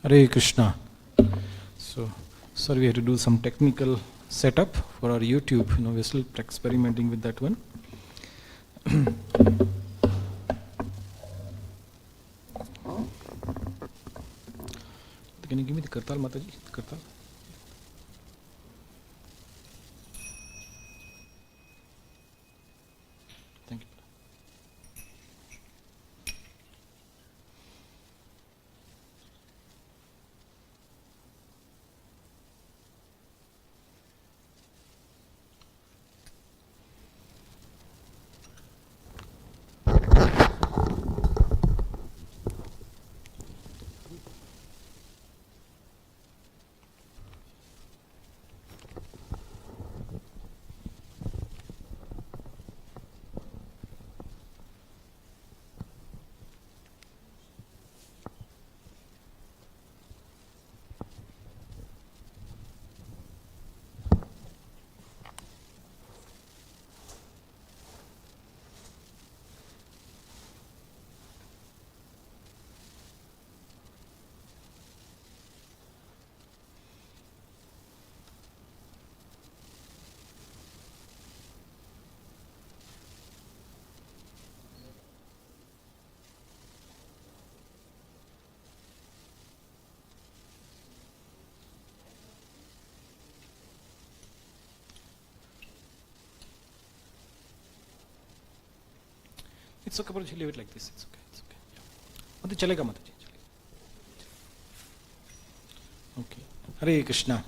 Hare Krishna. So, sorry, we had to do some technical setup for our YouTube. We're still experimenting with that one. Can you give me the Kartal, Mataji? Kartal? Thank you. It's okay, Mataji, leave it like this. It's okay. It's okay. Yeah. Mataji, chalega, Mataji. Okay. Hare Krishna.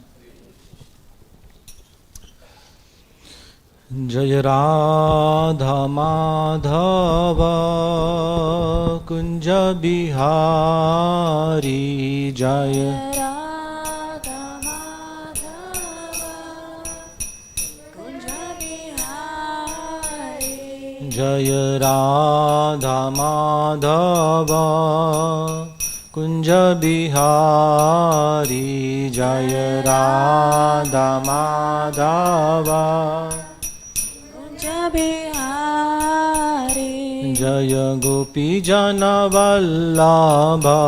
Jaya Radha Madhava Kunja Bihari Jaya Jaya Radha Madhava Kunja Bihari Jaya Radha Madhava Kunja Bihari Jaya Gopi Jana Vallabha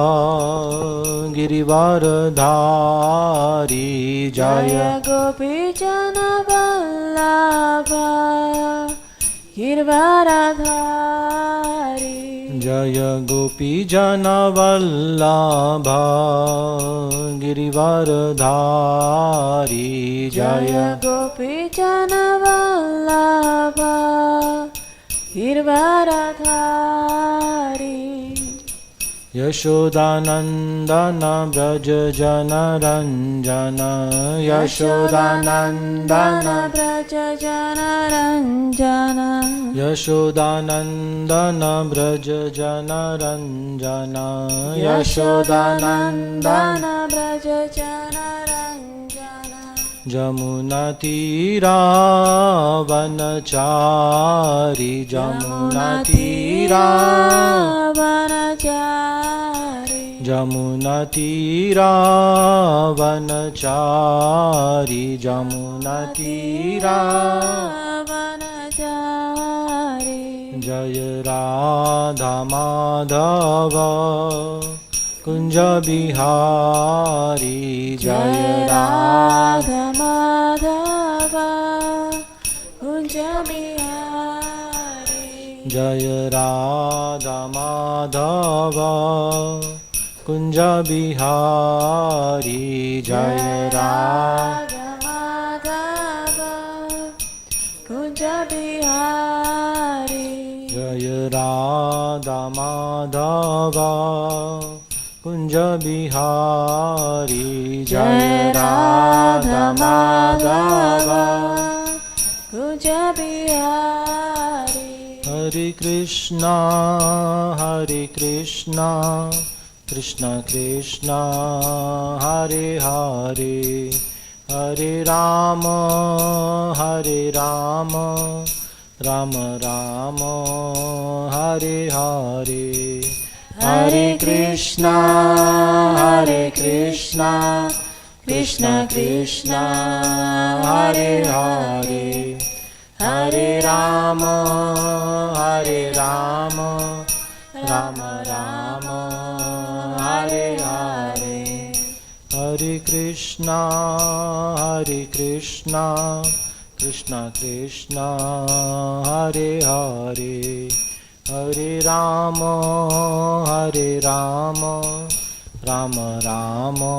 Girivardhari Jaya Gopi Jana Vallabha Girivardhari Jaya Gopi Jana Vallabha Girivardhari Jaya Gopi Jana Vallabha Girivardhari Yashodanandana Braja Jana Ranjana Yashodanandana Braja Jana Ranjana Yashodanandana Braja Jana Ranjana Yashodanandana Braja Jana Ranjana Jamuna Tira Vanachari Jamuna Tira Jamuna Tira Vanachari Jamuna Tira Vanachari Jaya Radha Madhava Kunja Bihari Jaya Radha Madhava Kunja Bihari Jaya Radha Madhava Kunja Bihari Jaya Radha Madhava Kunja Bihari Jaya Radha Madhava Kunja Bihari Jaya Radha Madhava Kunja Bihari Hare Krishna Krishna Krishna Hare Hare Hare Rama Rama Rama Hare Hare Hare Krishna Krishna Krishna Hare Hare Hare Rama Rama Rama Hare Hare Krishna, Krishna Krishna, Hare Hare, Hare Rama, Rama Rama,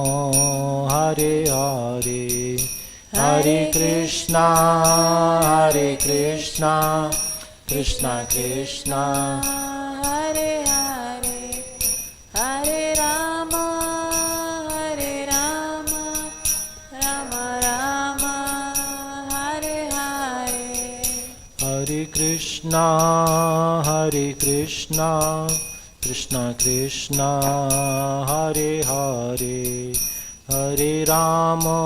Hare Hare, Hare Krishna, Krishna Krishna, Hare Hare, Hare Rama, Rama Rama, Hare Hare. Hare Krishna, Krishna Krishna, Hare Hare, Hare Rama,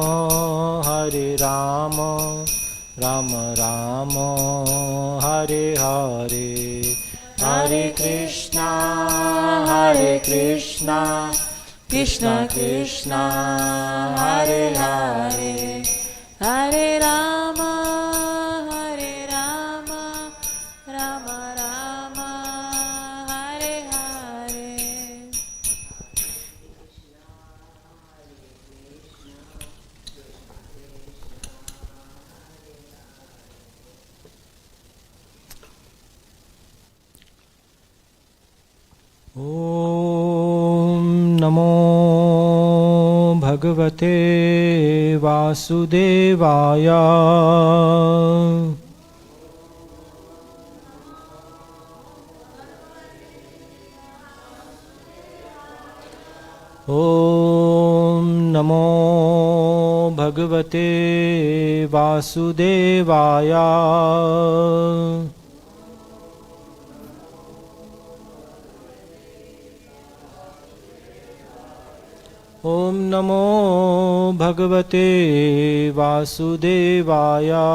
Rama Rama, Hare Hare, Hare Krishna, Krishna Krishna, Hare Hare, Hare Rama, Rama Rama, Hare Hare. Om Namo Bhagavate Vasudevaya. Om Namo Bhagavate Vasudevaya. Om Namo Bhagavate Vasudevaya.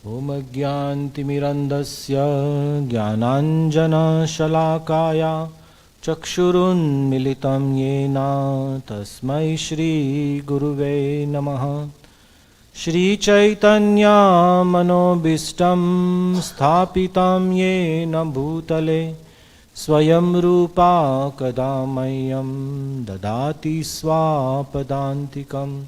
Om Ajnantimirandasya Jnananjana-shalakaya Chakshurunmilitam Yena Tasmai Shri Guruve Namaha. Shri Chaitanya Manobishtam Sthapitam Yena Bhutale Swayam Rupa Kadamayam Dadati Swapadantikam.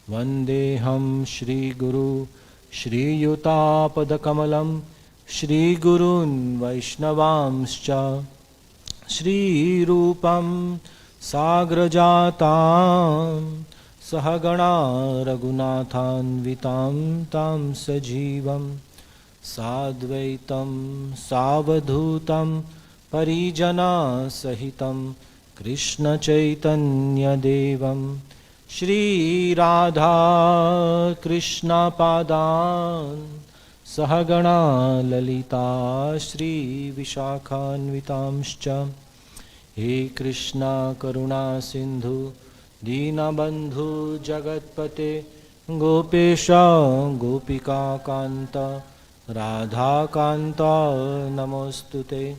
Vandeham Shri Guru Shri Yutapadakamalam Shri Gurun Vaishnavamscha Shri Rupam Sagrajatam Sahagana Raghunathanvitam Tam Sajivam Sadvaitam Savadhutam Parijana Sahitam Krishna Chaitanya Devam Shri Radha Krishna Padan Sahagana Lalita Shri Vishakhanvitamscha. He Krishna Karuna Sindhu Deenabandhu Jagatpate Gopesha Gopika Kanta Radha Kanta Namostute.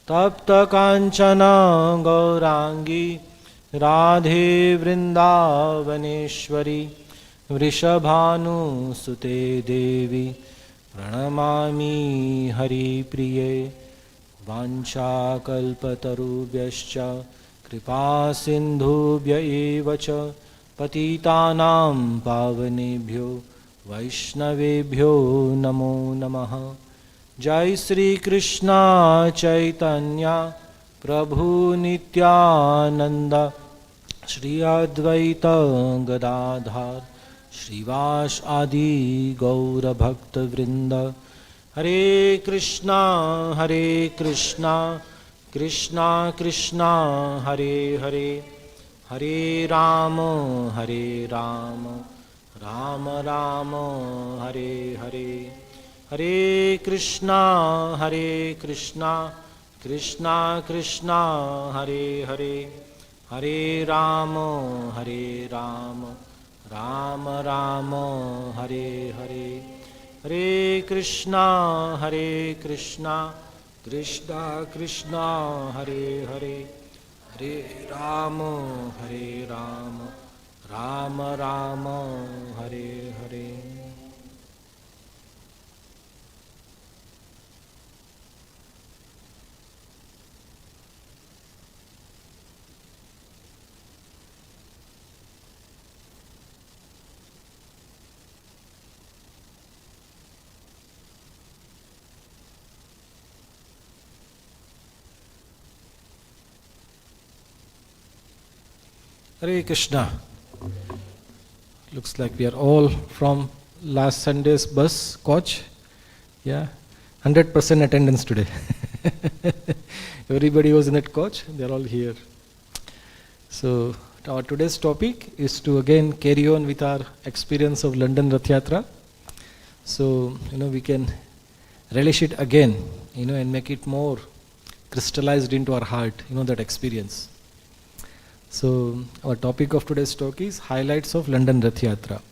Tapta Kanchana Gaurangi Radhe Vrindavaneshwari Vrishabhanu Sute Devi Pranamami Hari Priye. Vancha kalpatarubhyascha kripa sindhubhya eva cha patitanam pavanebhyo vaishnavebhyo namo namaha. Jai Sri Krishna Chaitanya Prabhu Nityananda Shri Advaita Gadadhar Shrivas Adi Gaura Bhakta Vrinda. Hare Krishna, Krishna Krishna, Hare Hare, Hare Rama, Rama Rama, Hare Hare, Hare Krishna, Krishna Krishna, Hare Hare, Hare Rama, Rama Rama, Hare Hare, Hare Krishna, Krishna Krishna, Hare Hare, Hare Rama, Rama Rama, Hare Hare. Hare Krishna. Looks like we are all from last Sunday's bus coach. Yeah, 100% attendance today. Everybody was in that coach, they are all here. So our today's topic is to again carry on with our experience of London Rath Yatra. So, we can relish it again, and make it more crystallized into our heart, that experience. So our topic of today's talk is highlights of London Rath Yatra.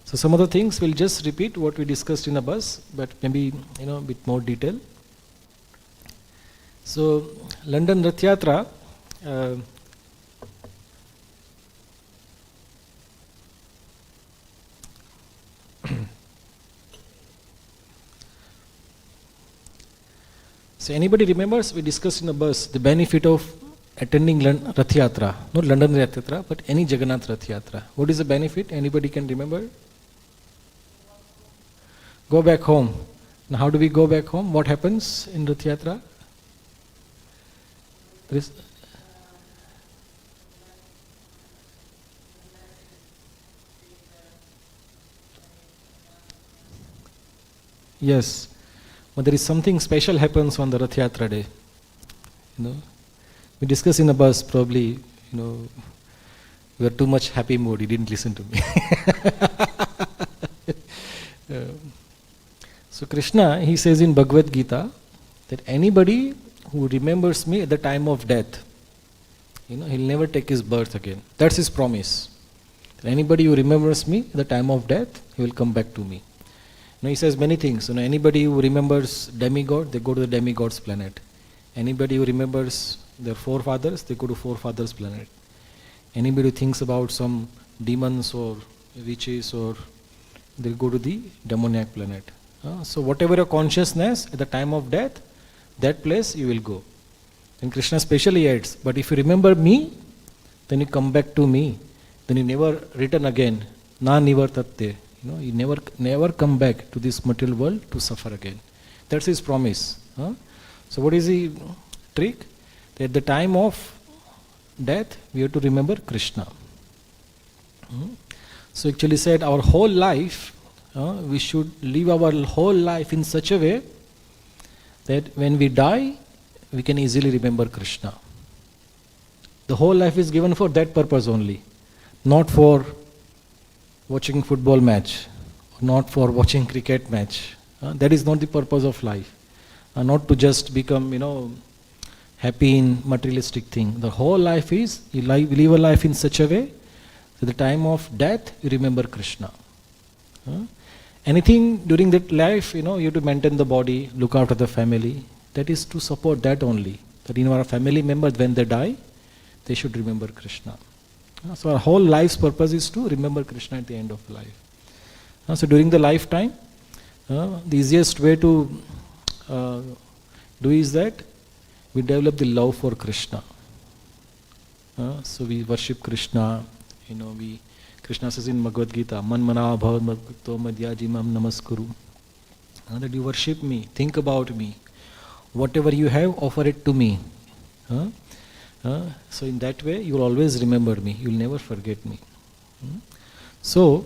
So some of the things we'll just repeat what we discussed in the bus, but maybe a bit more detail. So London Rath Yatra, so anybody remembers we discussed in the bus the benefit of attending Rath Yatra, not London Rath Yatra, but any Jagannath Rath Yatra. What is the benefit? Anybody can remember? Go back home. Now how do we go back home? What happens in Rath Yatra? Yes, but there is something special happens on the Rath Yatra day. We discussed in the bus, probably, we were too much happy mood, he didn't listen to me. So Krishna, he says in Bhagavad Gita that anybody who remembers me at the time of death, he'll never take his birth again. That's his promise. Anybody who remembers me at the time of death, he will come back to me. He says many things. Anybody who remembers demigod, they go to the demigod's planet. Anybody who remembers their forefathers, they go to forefathers' planet. Anybody who thinks about some demons or witches, or they go to the demoniac planet. So whatever your consciousness at the time of death, that place you will go. And Krishna specially adds, but if you remember me, then you come back to me. Then you never return again. Na nivartate. You never come back to this material world to suffer again. That's his promise. So what is the trick? That at the time of death, we have to remember Krishna. So actually said our whole life, we should live our whole life in such a way that when we die, we can easily remember Krishna. The whole life is given for that purpose only, not for watching football match, not for watching cricket match. That is not the purpose of life. Not to just become, happy in materialistic thing. The whole life is, you live a life in such a way, at the time of death, you remember Krishna. Anything during that life, you have to maintain the body, look after the family. That is to support that only. That our family members, when they die, they should remember Krishna. So our whole life's purpose is to remember Krishna at the end of life. So during the lifetime, the easiest way to do is that we develop the love for Krishna. So we worship Krishna. Krishna says in Bhagavad Gita, Man mana bhavat madhukto madhyajimam namaskuru. That you worship me, think about me. Whatever you have, offer it to me. So in that way, you will always remember me. You will never forget me. So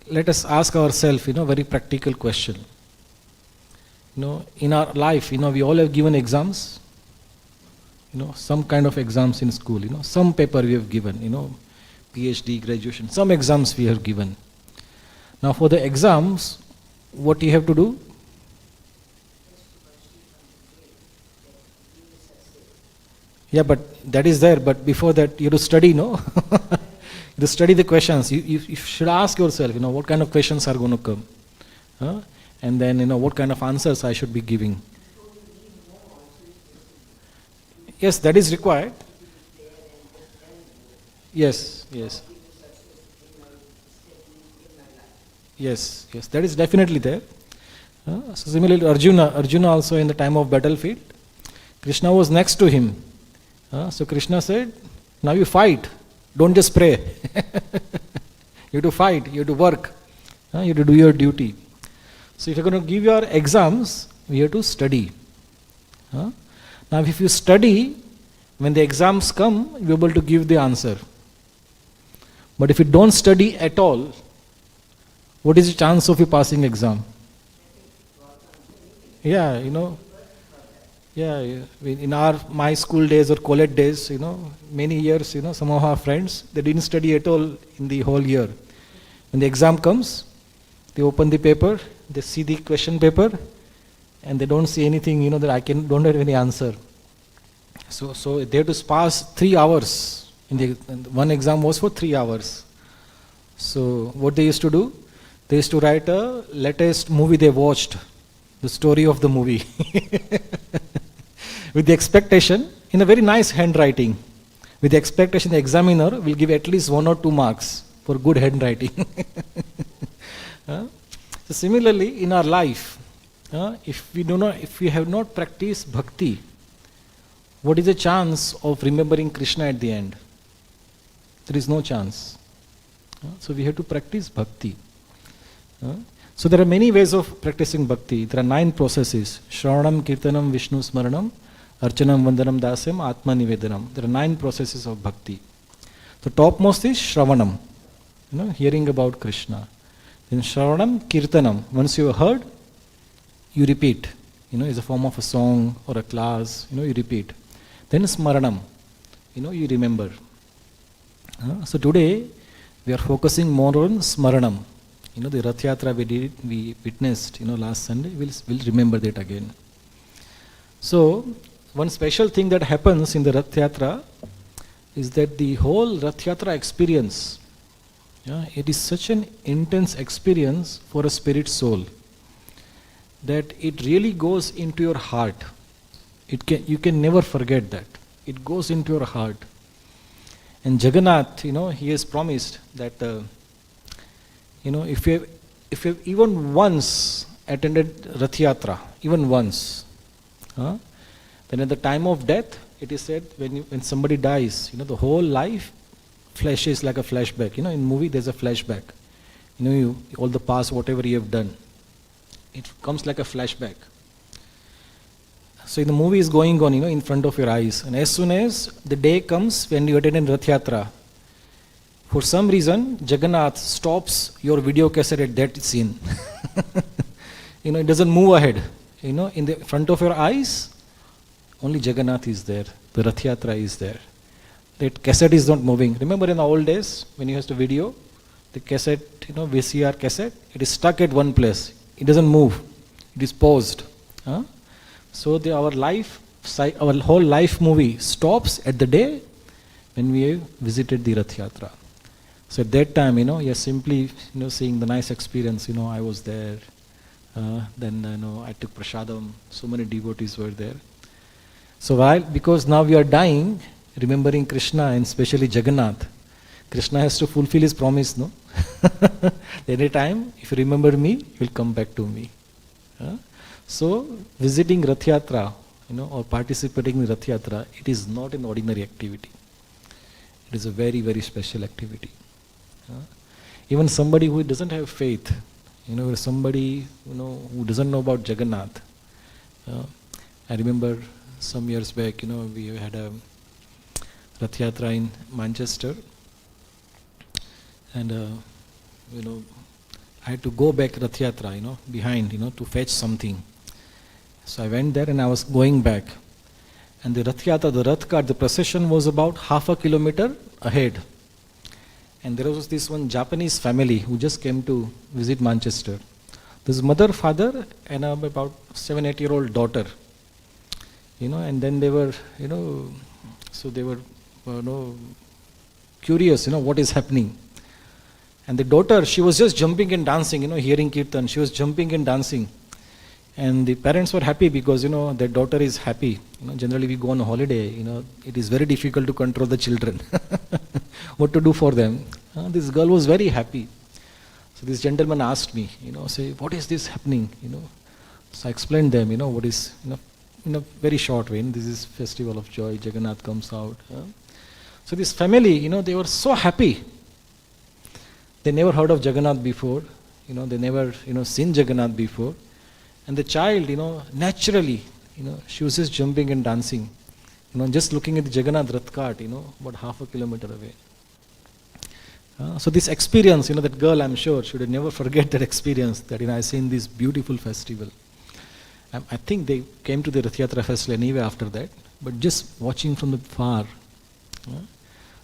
let us ask ourselves, very practical question. In our life, we all have given exams. Some kind of exams in school. Some paper we have given. PhD, graduation. Some exams we have given. Now for the exams, what you have to do? Yeah, but that is there. But before that, you have to study, no? You have to study the questions. You should ask yourself, what kind of questions are going to come, and then what kind of answers I should be giving. Yes, that is required. Yes. Yes, that is definitely there. So similarly, Arjuna also in the time of battlefield, Krishna was next to him. So Krishna said, now you fight, don't just pray. You have to fight, you have to work, you have to do your duty. So if you're going to give your exams, you have to study. Now if you study, When the exams come, you'll be able to give the answer. But if you don't study at all, what is the chance of you passing exam? Yeah, in my school days or college days, many years, some of our friends, they didn't study at all in the whole year. When the exam comes, they open the paper, they see the question paper, and they don't see anything, that don't have any answer. So they had to pass 3 hours. One exam was for 3 hours. So what they used to do, they used to write a latest movie they watched, the story of the movie, with the expectation, in a very nice handwriting, with the expectation the examiner will give at least 1 or 2 marks for good handwriting. So similarly, in our life, if we have not practiced bhakti, what is the chance of remembering Krishna at the end? There is no chance. So we have to practice bhakti. So there are many ways of practicing bhakti. There are 9 processes: Shravanam, Kirtanam, Vishnu Smaranam, Archanam, Vandanam, Dasyam, Atma Nivedanam. There are 9 processes of bhakti. The topmost is Shravanam, hearing about Krishna. Then Shravanam, Kirtanam. Once you have heard, you repeat. It's a form of a song or a class. You repeat. Then Smaranam. You remember. So today we are focusing more on Smaranam. The Rath Yatra we witnessed, last Sunday. We'll remember that again. So one special thing that happens in the Rath Yatra is that the whole Rath Yatra experience, it is such an intense experience for a spirit soul that it really goes into your heart. You can never forget that. It goes into your heart. And Jagannath, he has promised that, if you have even once attended Rath Yatra, even once, then at the time of death, it is said when somebody dies, the whole life flashes like a flashback. In movie there's a flashback. All the past, whatever you have done, it comes like a flashback. So the movie is going on, in front of your eyes. And as soon as the day comes when you attend Rath Yatra, for some reason, Jagannath stops your video cassette at that scene. It doesn't move ahead. In the front of your eyes, only Jagannath is there. The Rath Yatra is there. That cassette is not moving. Remember in the old days, when you used to video, the cassette, VCR cassette, it is stuck at one place. It doesn't move. It is paused. So our whole life movie stops at the day when we visited the Rath Yatra. So at that time, you're simply, seeing the nice experience. I was there. Then, I took prasadam. So many devotees were there. So because now we are dying, remembering Krishna and especially Jagannath, Krishna has to fulfill his promise, no? Any time, if you remember me, you will come back to me. So visiting Rath Yatra, or participating in Rath Yatra, it is not an ordinary activity. It is a very, very special activity. Even somebody who doesn't have faith, somebody who doesn't know about Jagannath. I remember some years back, we had a Rath Yatra in Manchester, and I had to go back Rath Yatra, behind, to fetch something. So I went there and I was going back. And the Rath Yatra, the Rath Cart, the procession was about half a kilometer ahead. And there was this one Japanese family who just came to visit Manchester. This mother, father, and about 7-8-year-old daughter. And then they were, so they were, curious, what is happening. And the daughter, she was just jumping and dancing, hearing Kirtan. She was jumping and dancing. And the parents were happy because, their daughter is happy. Generally we go on a holiday, it is very difficult to control the children. What to do for them. This girl was very happy. So this gentleman asked me, say, what is this happening? So I explained them, what is, in a very short way. This is festival of joy, Jagannath comes out. So this family, they were so happy. They never heard of Jagannath before. They never, seen Jagannath before. And the child, naturally, she was just jumping and dancing. just looking at the Jagannath Rath cart, about half a kilometer away. So this experience, that girl, I'm sure, should never forget that experience that, I seen this beautiful festival. I think they came to the Rath Yatra festival anyway after that, but just watching from the far.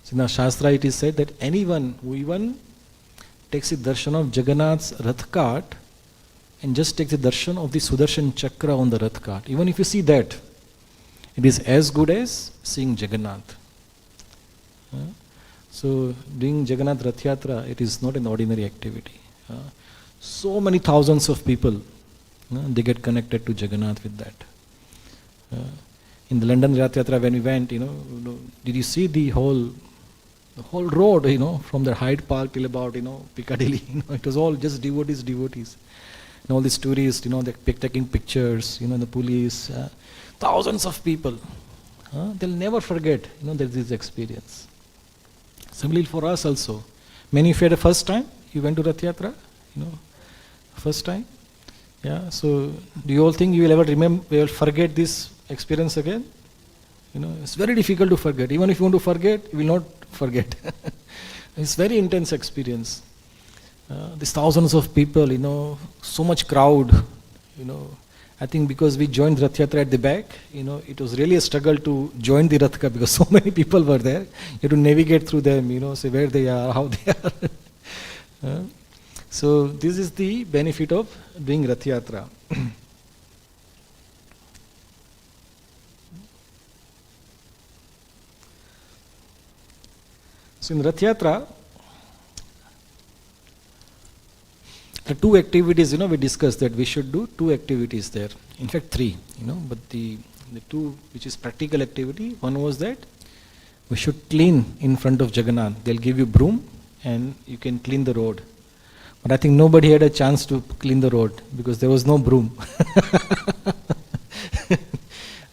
So in our Shastra it is said that anyone who even takes the darshan of Jagannath's Rath cart and just takes the darshan of the Sudarshan Chakra on the Rath cart, even if you see that, it is as good as seeing Jagannath. So doing Jagannath Rath Yatra, it is not an ordinary activity. So many thousands of people, they get connected to Jagannath with that. In the London Rath Yatra when we went, did you see the whole road, from the Hyde Park till about, Piccadilly, it was all just devotees. And all these tourists, they're taking pictures, the police, thousands of people. They'll never forget, there's this experience. Similarly for us also. Many of you had a first time, you went to Rath Yatra, first time. Yeah, so do you all think you will ever remember, you will forget this experience again? It's very difficult to forget. Even if you want to forget, you will not forget. It's very intense experience. These thousands of people, so much crowd, I think because we joined Rath Yatra at the back, it was really a struggle to join the Rath Ka because so many people were there. You had to navigate through them, say where they are, how they are. So this is the benefit of doing Rath Yatra. So in Rath Yatra, the two activities, we discussed that we should do two activities there. In fact, three, but the two which is practical activity, one was that we should clean in front of Jagannath. They'll give you broom and you can clean the road. But I think nobody had a chance to clean the road because there was no broom.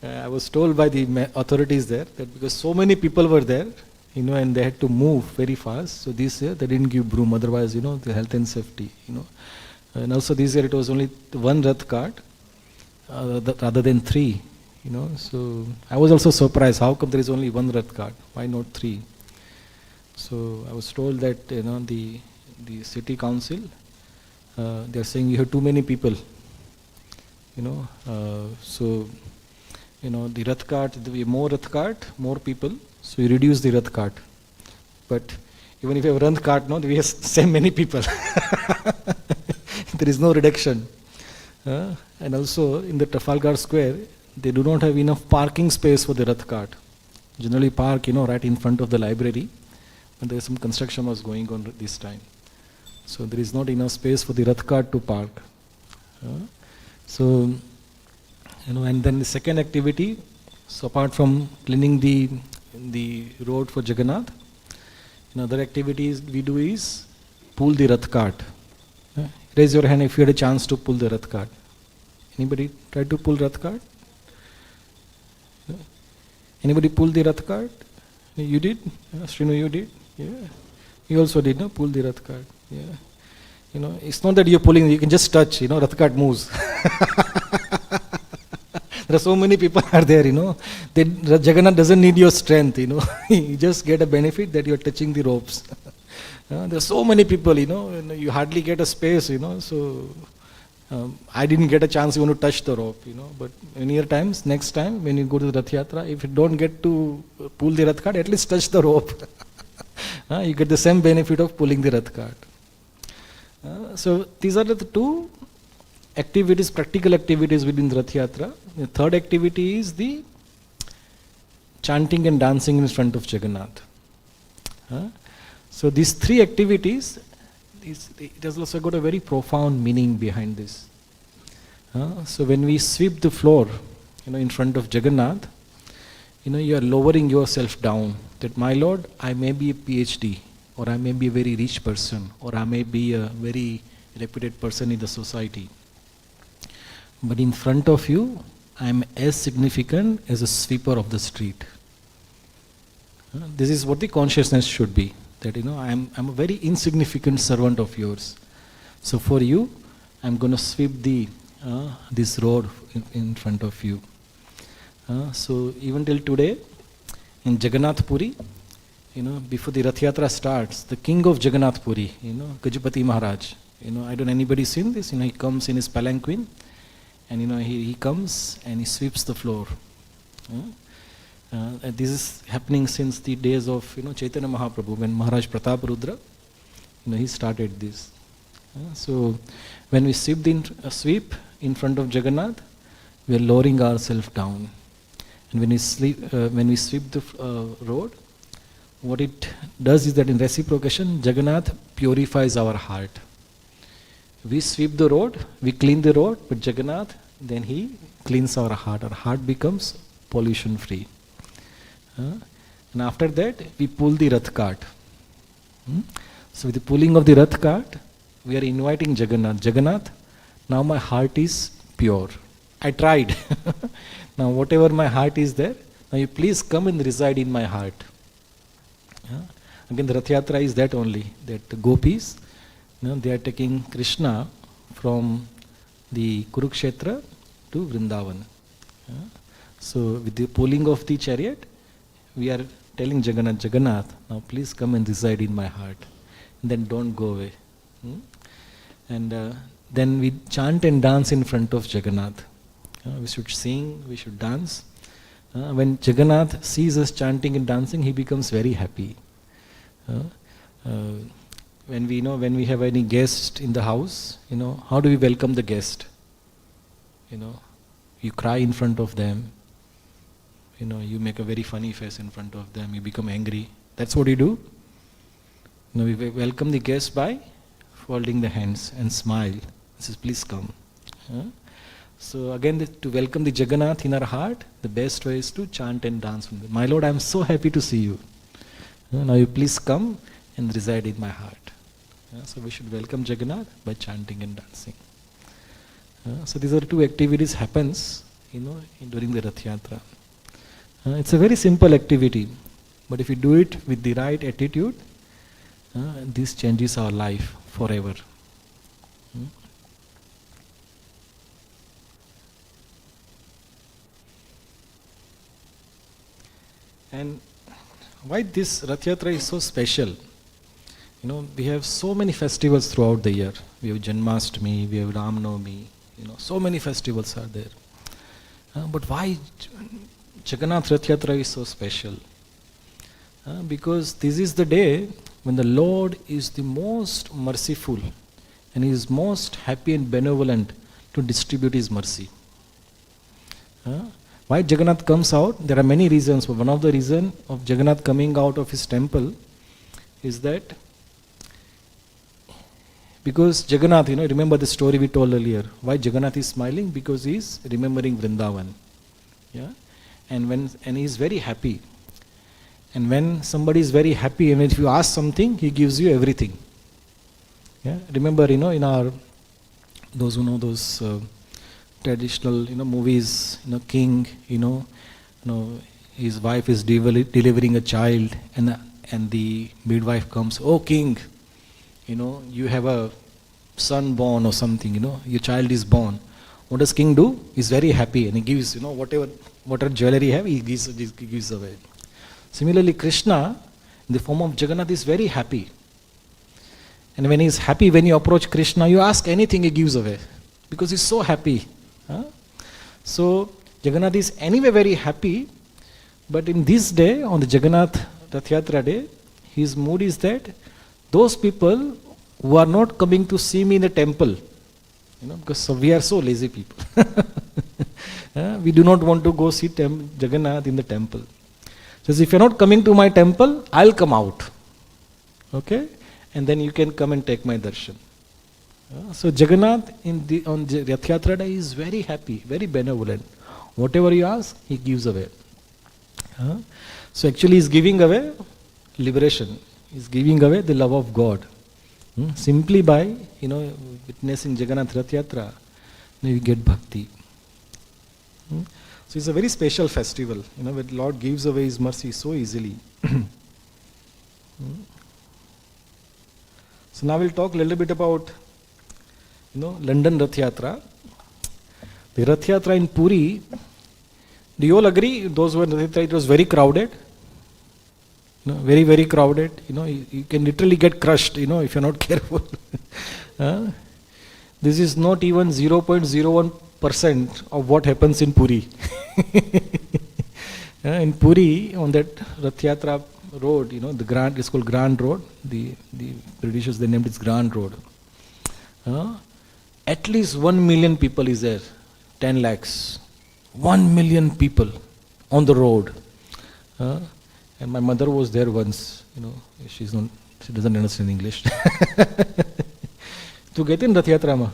I was told by the authorities there that because so many people were there, and they had to move very fast. So this year they didn't give broom, otherwise, the health and safety, And also this year it was only one Rath cart rather than three, So I was also surprised, how come there is only one Rath cart? Why not three? So I was told that, the city council, they are saying you have too many people, so, the Rath cart, there will be more Rath cart, more people, so you reduce the Rath cart. But even if you have a Rath cart, we have same many people. There is no reduction. And also in the Trafalgar Square, they do not have enough parking space for the Rath cart. Generally park, right in front of the library, and there is some construction was going on this time. So there is not enough space for the Rath cart to park. So, and then the second activity, so apart from cleaning the road for Jagannath, another activities we do is pull the Rath cart. Raise your hand if you had a chance to pull the Rath cart. Anybody try to pull Rath cart? Anybody pull the Rath cart? You did? Srinu, you did? Yeah. You also did, no? Pull the Rath cart. Yeah. It's not that you're pulling, you can just touch, Rath cart moves. There are so many people are there, Jagannath doesn't need your strength, You just get a benefit that you're touching the ropes. There are so many people, you hardly get a space, so I didn't get a chance even to touch the rope, but next time when you go to the Rath Yatra, if you don't get to pull the Rath cart, at least touch the rope. You get the same benefit of pulling the Rath cart. So these are the two activities, practical activities within Rath Yatra. The third activity is the chanting and dancing in front of Jagannath. So these three activities, it has also got a very profound meaning behind this. So when we sweep the floor, in front of Jagannath, you are lowering yourself down. That my Lord, I may be a PhD, or I may be a very rich person, or I may be a very reputed person in the society. But in front of you, I am as significant as a sweeper of the street. This is what the consciousness should be. That I'm a very insignificant servant of yours. So for you, I'm going to sweep this road in front of you. So even till today, in Jagannath Puri, before the Rath Yatra starts, the king of Jagannath Puri, Gajapati Maharaj, I don't know anybody seen this, he comes in his palanquin, and he comes and he sweeps the floor. And this is happening since the days of Chaitanya Mahaprabhu, when Maharaj Pratap Rudra, he started this. So when we sweep in front of Jagannath, we are lowering ourselves down. And when we sweep the road, what it does is that in reciprocation, Jagannath purifies our heart. We sweep the road, we clean the road, but Jagannath, then he cleans our heart. Our heart becomes pollution free. And after that, we pull the Rath cart. So with the pulling of the Rath cart, we are inviting Jagannath. Jagannath, now my heart is pure. I tried. Now whatever my heart is there, now you please come and reside in my heart. Again, the Rath Yatra is that only, that the gopis, they are taking Krishna from the Kurukshetra to Vrindavan. So with the pulling of the chariot, we are telling Jagannath, Jagannath, now please come and reside in my heart. And then don't go away. And then we chant and dance in front of Jagannath. We should sing, we should dance. When Jagannath sees us chanting and dancing, he becomes very happy. When we have any guest in the house, how do we welcome the guest? You cry in front of them. You make a very funny face in front of them. You become angry. That's what you do. We welcome the guest by folding the hands and smile. Says, please come. So again, to welcome the Jagannath in our heart, the best way is to chant and dance. My Lord, I am so happy to see you. Now you please come and reside in my heart. So we should welcome Jagannath by chanting and dancing. So these are two activities happens, during the Rath Yatra. It's a very simple activity, but if you do it with the right attitude, this changes our life forever. And why this Rath Yatra is so special? We have so many festivals throughout the year. We have Janmashtami, we have Ram Navami, so many festivals are there. But why Jagannath Rath Yatra is so special? Because this is the day when the Lord is the most merciful and He is most happy and benevolent to distribute His mercy. Why Jagannath comes out? There are many reasons. But one of the reasons of Jagannath coming out of his temple is that because Jagannath, remember the story we told earlier. Why Jagannath is smiling? Because he is remembering Vrindavan. And he is very happy. And when somebody is very happy, and if you ask something, he gives you everything. Remember, in our those who know those traditional movies, king, his wife is delivering a child, and the midwife comes, oh king, you have a son born or something, your child is born. What does king do? He's very happy and he gives, whatever jewelry he have, he gives away. Similarly, Krishna, in the form of Jagannath, is very happy. And when he is happy, when you approach Krishna, you ask anything, he gives away. Because he's so happy. So, Jagannath is anyway very happy, but in this day, on the Jagannath Rath Yatra day, his mood is that those people who are not coming to see me in the temple, because we are so lazy people. We do not want to go see Jagannath in the temple. So if you are not coming to my temple, I'll come out. Okay? And then you can come and take my darshan. So Jagannath on the Rath Yatra day is very happy, very benevolent. Whatever you ask, he gives away. So actually he is giving away liberation. He is giving away the love of God. Simply by witnessing Jagannath Rath Yatra, you get bhakti. So it's a very special festival, where the Lord gives away His mercy so easily. So now we'll talk a little bit about London Rath Yatra. The Rath Yatra in Puri, Do you all agree? Those who were in Rath Yatra, it was very crowded. Very, very crowded. You can literally get crushed, if you're not careful. This is not even 0.01% of what happens in Puri. In Puri, on that Rath Yatra road, it's called Grand Road. The Britishers, they named it Grand Road. At least 1 million people is there. 10 lakhs. 1 million people on the road. And my mother was there once. She doesn't understand English. તું ગઈ હતી ને રથયાત્રામાં?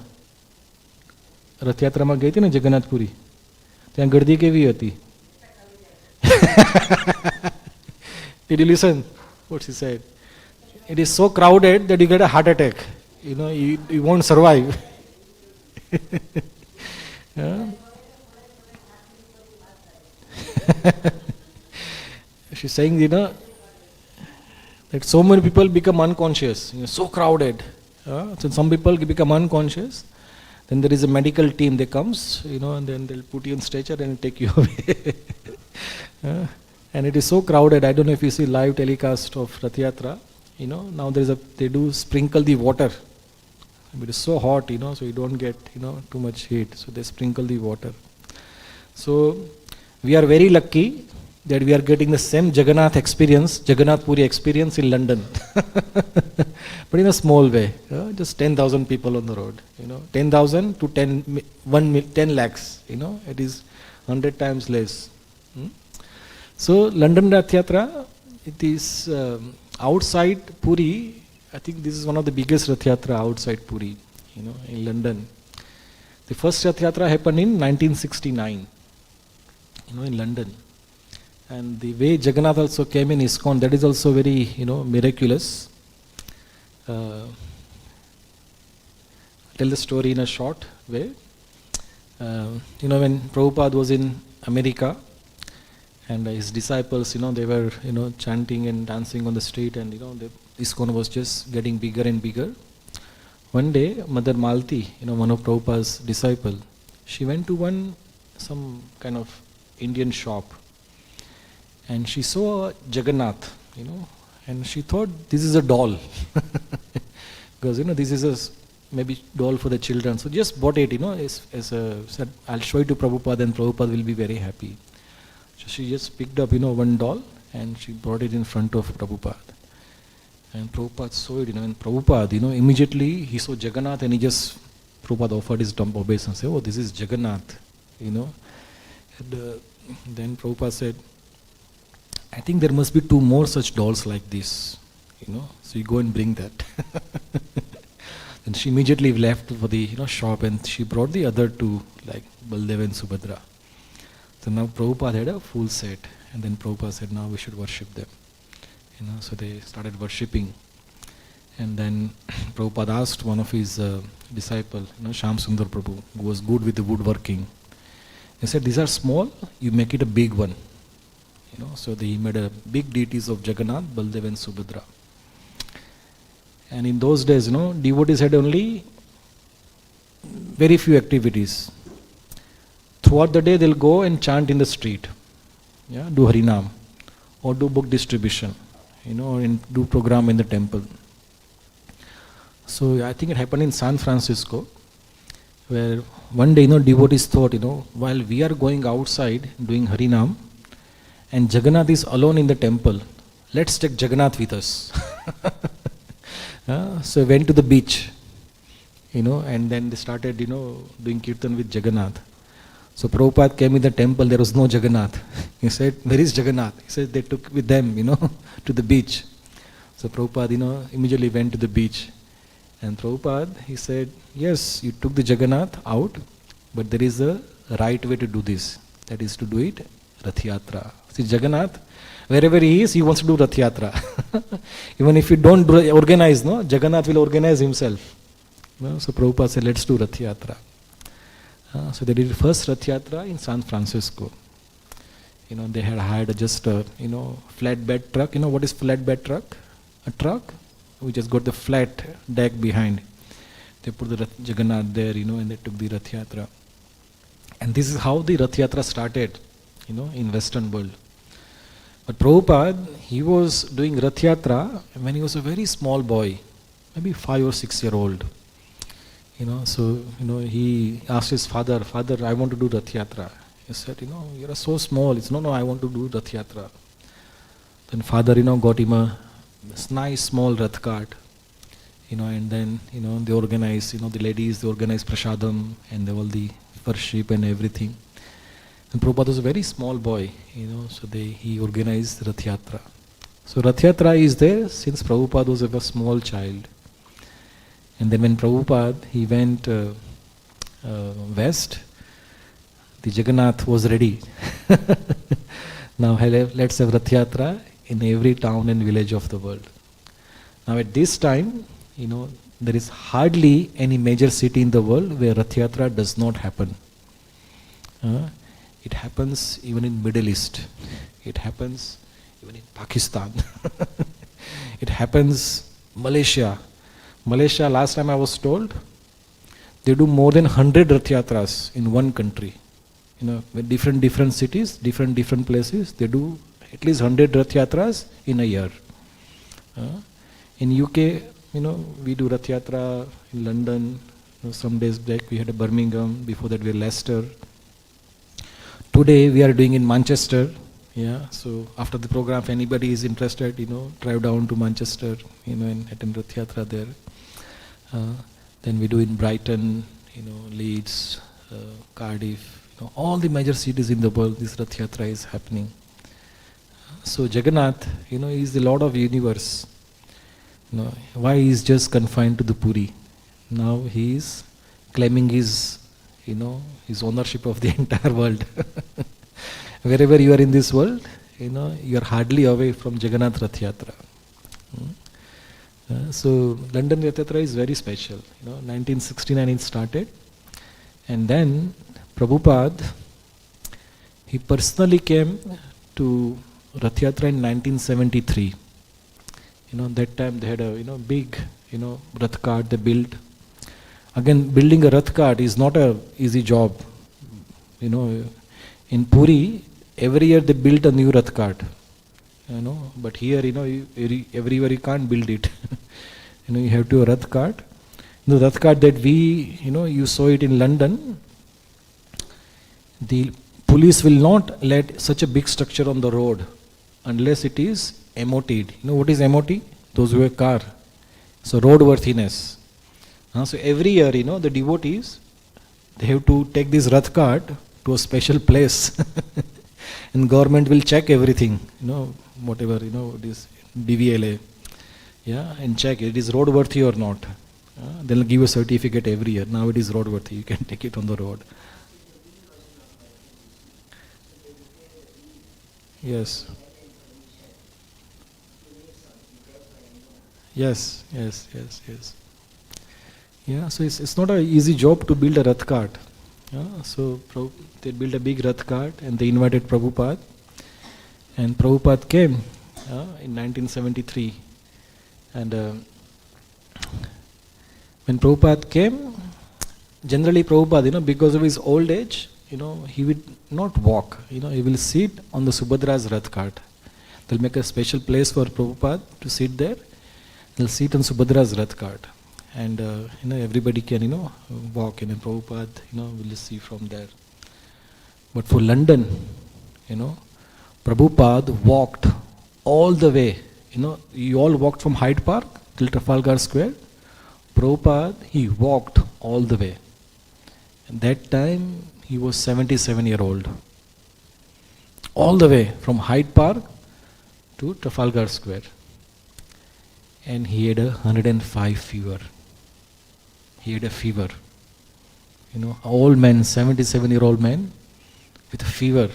રથયાત્રામાં ગઈ હતી ને જગન્નાથપુરી? ત્યાં ગળદી કેવી હતી? Did you listen what she said? It is so crowded that you get a heart attack. You won't survive. She's saying, that so many people become unconscious. So crowded. So some people become unconscious. Then there is a medical team that comes, and then they'll put you on stretcher and take you away. And it is so crowded. I don't know if you see live telecast of Rath Yatra. Now they do sprinkle the water. It is so hot, so you don't get, too much heat. So they sprinkle the water. So we are very lucky that we are getting the same Jagannath Puri experience in London. But in a small way. Just 10,000 people on the road. 10,000 to 10 lakhs. It is 100 times less. So London Rath Yatra, it is outside Puri. I think this is one of the biggest Rath Yatra outside Puri, in London. The first Rath Yatra happened in 1969, in London. And the way Jagannath also came in ISKCON, that is also very, miraculous. I'll tell the story in a short way. When Prabhupada was in America, and his disciples, they were, chanting and dancing on the street, and, the ISKCON was just getting bigger and bigger. One day, Mother Malti, one of Prabhupada's disciple, she went to some kind of Indian shop, and she saw Jagannath, and she thought this is a doll. Because, this is a maybe doll for the children. So just bought it, said, I'll show it to Prabhupada and Prabhupada will be very happy. So she just picked up, one doll and she brought it in front of Prabhupada. And Prabhupada saw it, and Prabhupada, immediately he saw Jagannath and Prabhupada offered his obeisance and said, oh, this is Jagannath, And then Prabhupada said, I think there must be 2 more such dolls like this, so you go and bring that. Then she immediately left for the shop and she brought the other 2, like Baldev and Subhadra. So now Prabhupada had a full set, and then Prabhupada said, now we should worship them. So they started worshipping. And then Prabhupada asked one of his disciples, Shyam Sundar Prabhu, who was good with the woodworking. He said, these are small, you make it a big one. So he made a big deities of Jagannath, Baldev and Subhadra. And in those days, devotees had only very few activities. Throughout the day, they'll go and chant in the street, do Harinam, or do book distribution, and do program in the temple. So I think it happened in San Francisco, where one day, devotees thought, while we are going outside doing Harinam, and Jagannath is alone in the temple, let's take Jagannath with us. So went to the beach, and then they started, doing kirtan with Jagannath. So Prabhupada came in the temple, there was no Jagannath. He said, where is Jagannath? He said, they took with them, to the beach. So Prabhupada, immediately went to the beach. And Prabhupada, he said, yes, you took the Jagannath out, but there is a right way to do this. That is to do it Rath Yatra. See, Jagannath, wherever he is, he wants to do Rath Yatra. Even if you don't organize, Jagannath will organize himself. So Prabhupada said, let's do Rath Yatra. So they did the first Rath Yatra in San Francisco. They had hired just a, flatbed truck. What is flatbed truck? A truck which has got the flat deck behind. They put the Jagannath there, and they took the Rath Yatra. And this is how the Rath Yatra started. in Western world. But Prabhupada, he was doing Rath Yatra when he was a very small boy, maybe 5 or 6 year old. So he asked his father, "Father, I want to do Rath Yatra." He said, "You're so small." It's no, I want to do Rath Yatra. Then father, got him this nice small Rath cart, and then, they organize, the ladies, they organize prasadam and all the worship and everything. And Prabhupada was a very small boy, so he organized Rath Yatra. So Rath Yatra is there since Prabhupada was a small child. And then when Prabhupada, he went west, the Jagannath was ready. Now let's have Rath Yatra in every town and village of the world. Now at this time, there is hardly any major city in the world where Rath Yatra does not happen. It happens even in Middle East. It happens even in Pakistan. It happens Malaysia. Malaysia, last time I was told, they do more than 100 Rath Yatras in one country. With different cities, different places, they do at least 100 Rath Yatras in a year. In UK, we do Rath Yatra in London. Some days back we had a Birmingham. Before that we had Leicester. Today we are doing in Manchester. So after the program, if anybody is interested, drive down to Manchester, and attend Rath Yatra there. Then we do in Brighton, Leeds, Cardiff, all the major cities in the world. This Rath Yatra is happening. So Jagannath, is the Lord of universe. Why he is just confined to the Puri? Now he is claiming his ownership of the entire world. Wherever you are in this world, you are hardly away from Jagannath Rath Yatra. So London Rath Yatra is very special. 1969 it started, and then Prabhupada, he personally came to Rath Yatra in 1973. That time they had a big Rath cart they built. Again, building a Rath cart is not a easy job. In Puri, every year they built a new Rath cart. But here, everywhere you can't build it. You have to a Rath cart. The Rath cart that you saw it in London, the police will not let such a big structure on the road unless it is MOT'd. What is MOT? Those who have car. So roadworthiness. So every year, the devotees, they have to take this Rath cart to a special place. And government will check everything, whatever, this DVLA, and check it is roadworthy or not. They'll give a certificate every year. Now it is roadworthy, you can take it on the road. Yes. Yes. So it's not an easy job to build a Rath cart. So they built a big Rath cart and they invited Prabhupada. And Prabhupada came in 1973. And when Prabhupada came, generally Prabhupada, because of his old age, he would not walk. He will sit on the Subhadra's Rath cart. They'll make a special place for Prabhupada to sit there. They'll sit on Subhadra's Rath cart. And everybody can walk in, and Prabhupada will see from there. But for London, Prabhupada walked all the way. You all walked from Hyde Park till Trafalgar Square. Prabhupada, he walked all the way. And that time he was 77-year-old. All the way from Hyde Park to Trafalgar Square. And he had 105 fever. He had a fever. An old man, 77-year-old man with a fever.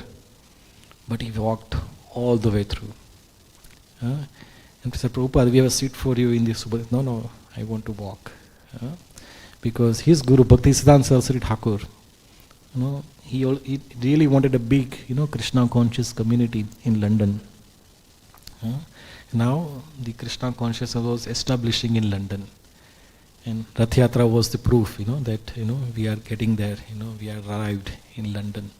But he walked all the way through. And he said, Prabhupada, we have a seat for you in this. No, I want to walk. Because his Guru, Bhaktisiddhanta Saraswati Thakur, he really wanted a big, Krishna conscious community in London. Now the Krishna consciousness was establishing in London. And Rath Yatra was the proof, that, we are getting there, we are arrived in London.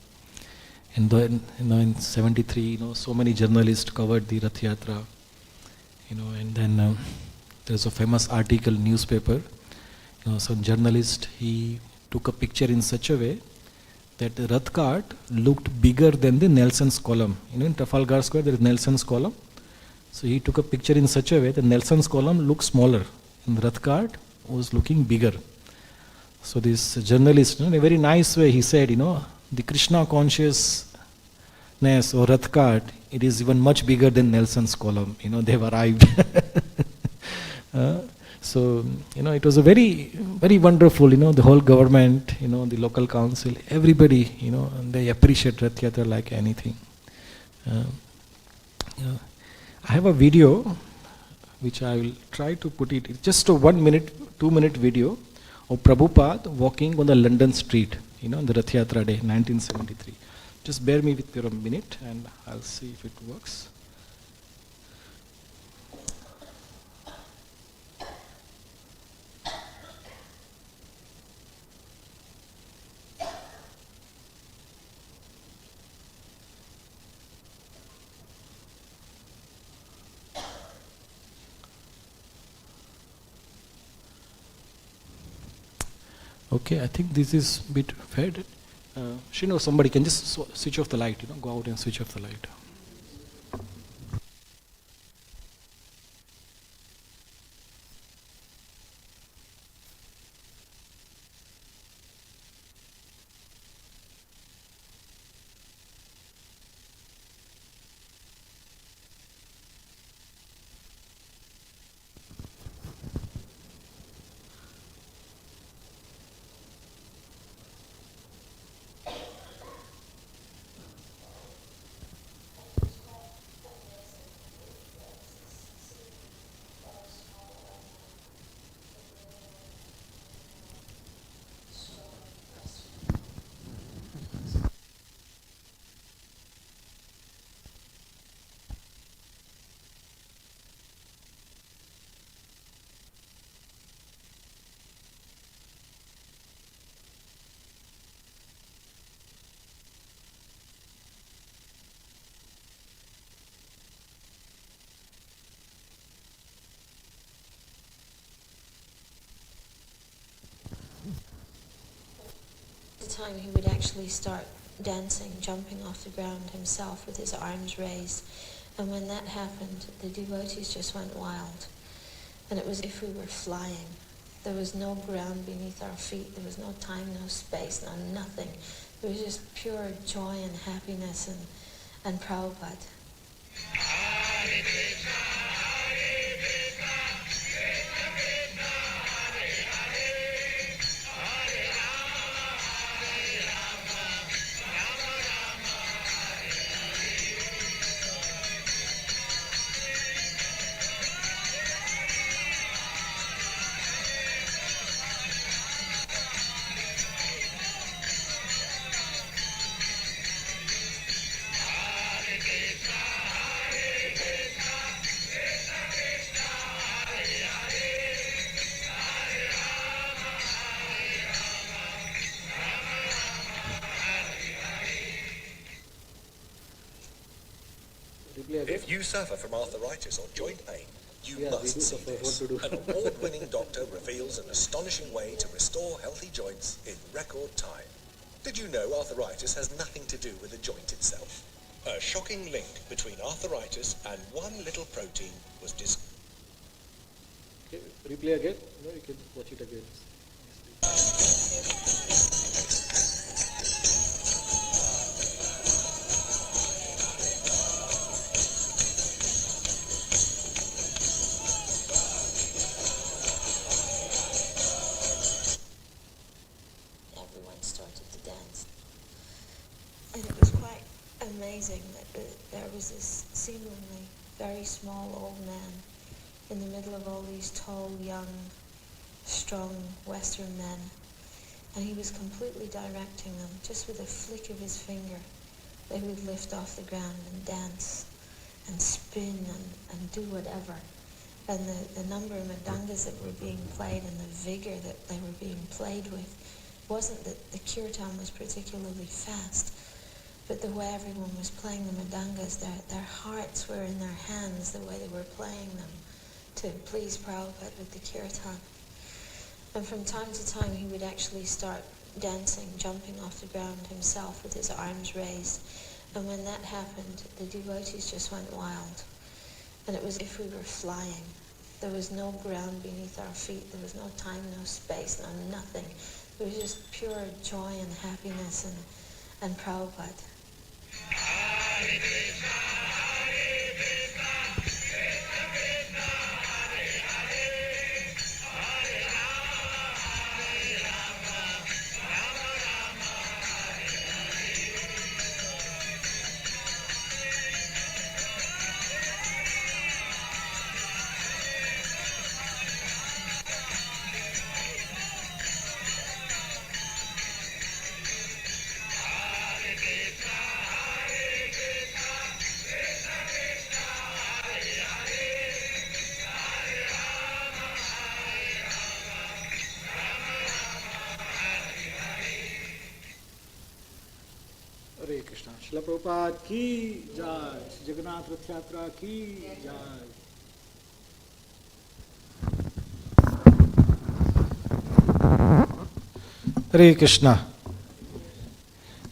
And then, in 73, so many journalists covered the Rath Yatra, and then there's a famous article in newspaper. Some journalist, he took a picture in such a way that the Rath cart looked bigger than the Nelson's column. In Trafalgar Square there is Nelson's column. So he took a picture in such a way that Nelson's column looked smaller and the Rath cart was looking bigger. So this journalist, in a very nice way, he said, the Krishna consciousness or Rath cart, it is even much bigger than Nelson's column. They've arrived. So, it was a very, very wonderful, the whole government, the local council, everybody, they appreciate Rath Yatra like anything. I have a video, which I will try to put it. It's just a 1 minute, 2 minute video of Prabhupada walking on the London street, on the Rath Yatra day, 1973. Just bear me with for a minute and I'll see if it works. Okay, I think this is a bit fed. Shino, somebody can just switch off the light, go out and switch off the light. Time he would actually start dancing, jumping off the ground himself with his arms raised. And when that happened, the devotees just went wild. And it was as if we were flying. There was no ground beneath our feet. There was no time, no space, no nothing. There was just pure joy and happiness and Prabhupada. Hare Krishna, Hare Krishna, Krishna Krishna, Hare Hare, Hare Rama, Hare Rama, Rama Rama, Hare If you suffer from arthritis or joint pain, you must see this. An award-winning doctor reveals an astonishing way to restore healthy joints in record time. Did you know arthritis has nothing to do with the joint itself? A shocking link between arthritis and one little protein was discovered. Okay, replay again. No, you can watch it again. Everyone started to dance. And it was quite amazing that there was this seemingly very small old man in the middle of all these tall, young, strong Western men. And he was completely directing them. Just with a flick of his finger, they would lift off the ground and dance and spin and do whatever. And the number of madangas that were being played and the vigor that they were being played with wasn't that the kirtan was particularly fast, But the way everyone was playing the mridangas, their hearts were in their hands, the way they were playing them to please Prabhupada with the kirtan. And from time to time he would actually start dancing, jumping off the ground himself with his arms raised. And when that happened, the devotees just went wild. And it was as if we were flying. There was no ground beneath our feet. There was no time, no space, no nothing. It was just pure joy and happiness and Prabhupada. हरे कृष्णा। श्रील प्रभुपाद की जय। जगन्नाथ रथ यात्रा की जय। Hare Krishna.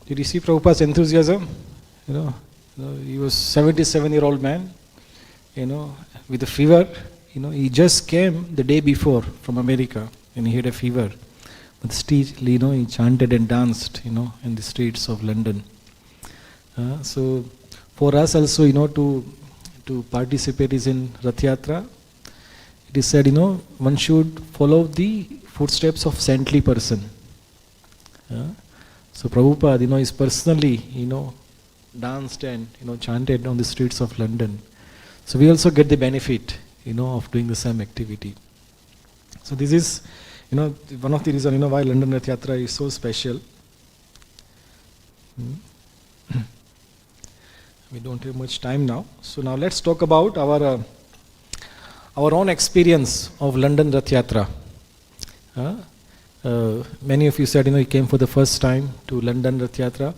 Did you see Prabhupada's enthusiasm? He was 77-year-old man, with a fever. He just came the day before from America and he had a fever. But still, he chanted and danced, in the streets of London. So for us also, to participate is in Rath Yatra. It is said, one should follow the footsteps of saintly person. So Prabhupada, is personally, danced and, chanted on the streets of London. So we also get the benefit, of doing the same activity. So this is, one of the reasons, why London Rath Yatra is so special. We don't have much time now. So now let's talk about our own experience of London Rath Yatra. Many of you said, you came for the first time to London Rath Yatra.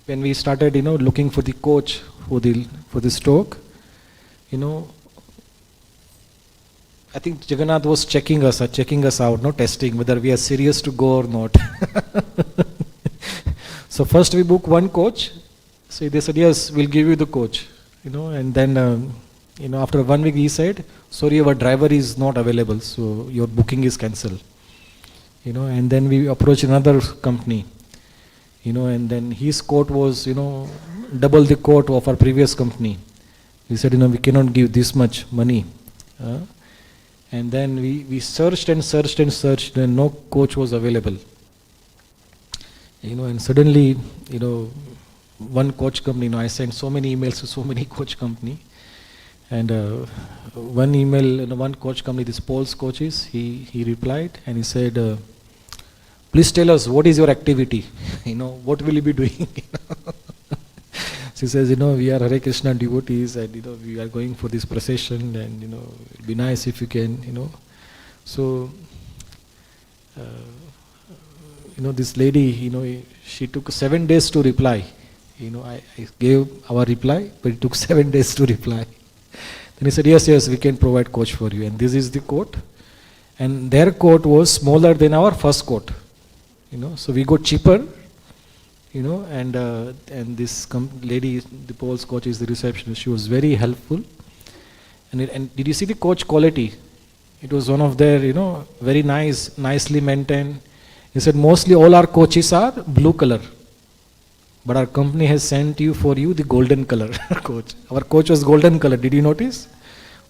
When we started, looking for the coach for the Stoke, I think Jagannath was checking us out, testing whether we are serious to go or not. So first we booked one coach. So they said, yes, we'll give you the coach. And then, after 1 week he said, sorry, our driver is not available, so your booking is cancelled. And then we approached another company, and then his quote was, double the quote of our previous company. He said, we cannot give this much money. And then we searched and searched and searched, and no coach was available. And suddenly, one coach company, I sent so many emails to so many coach company. And one email, one coach company, this Paul's coaches, he replied and he said, please tell us what is your activity, what will you be doing? She says, we are Hare Krishna devotees and, we are going for this procession and, it'd be nice if you can, So, this lady, she took 7 days to reply. I gave our reply, but it took 7 days to reply. Then he said, yes, we can provide coach for you. And this is the coat. And their coat was smaller than our first coat. So we got cheaper. And this lady, the Paul's coach is the receptionist, she was very helpful. And did you see the coach quality? It was one of their, very nicely maintained. He said, mostly all our coaches are blue color. But our company has sent for you the golden color coach. Our coach was golden color. Did you notice?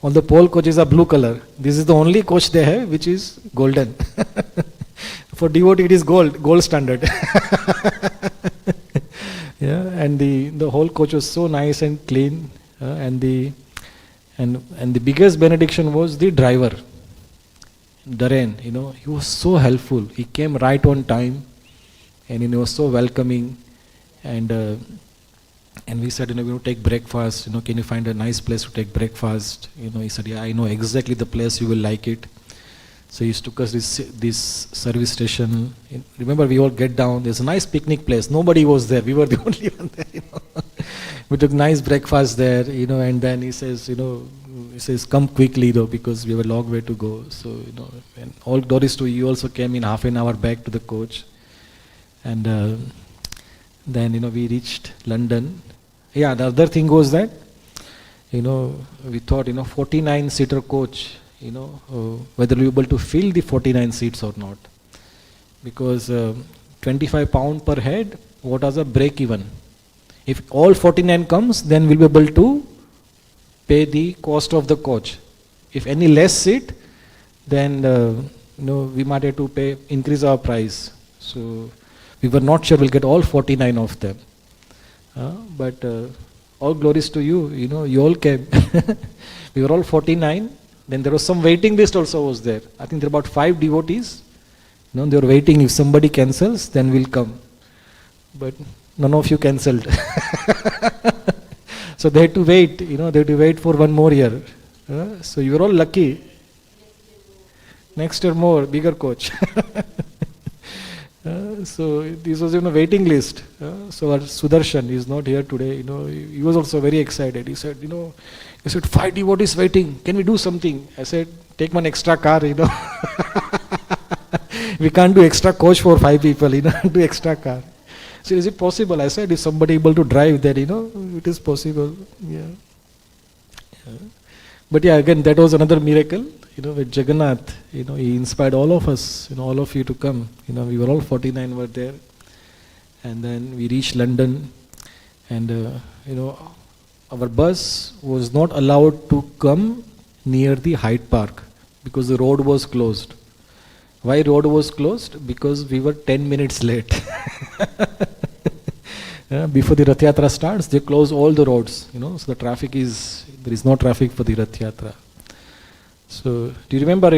All the Paul coaches are blue color. This is the only coach they have which is golden. For devotee it is gold standard. Yeah, and the whole coach was so nice and clean. And the biggest benediction was the driver, Darren. He was so helpful. He came right on time, and he was so welcoming. And we said, we will take breakfast. Can you find a nice place to take breakfast? He said, yeah, I know exactly the place you will like it. So he took us this service station. Remember, we all get down. There's a nice picnic place. Nobody was there. We were the only one there. We took nice breakfast there, and then he says, come quickly though, because we have a long way to go. So, and all glories to you, also came in half an hour back to the coach. And then, we reached London. Yeah, the other thing was that, we thought, 49-seater coach, whether we'll be able to fill the 49 seats or not. Because £25 per head, what was the break even? If all 49 comes, then we'll be able to pay the cost of the coach. If any less seat, then we might have to increase our price. So we were not sure we'll get all 49 of them. But all glories to you. You all came. We were all 49. Then there was some waiting list also was there. I think there were about 5 devotees. They were waiting. If somebody cancels, then we'll come. But none of you cancelled. So they had to wait, they had to wait for one more year. So you were all lucky. Next year more, bigger coach. So this was waiting list. So our Sudarshan is not here today. He was also very excited. He said, 5 devotees waiting. Can we do something? I said, take one extra car. We can't do extra coach for 5 people. Do extra car. So is it possible? I said, if somebody able to drive, then it is possible. Yeah. But yeah, again, that was another miracle. With Jagannath, he inspired all of us, all of you to come. We were all 49 were there, and then we reached London, and our bus was not allowed to come near the Hyde Park because the road was closed. Why road was closed? Because we were 10 minutes late. Before the Rath Yatra starts, they close all the roads, so the traffic there is no traffic for the Rath Yatra. So, do you remember,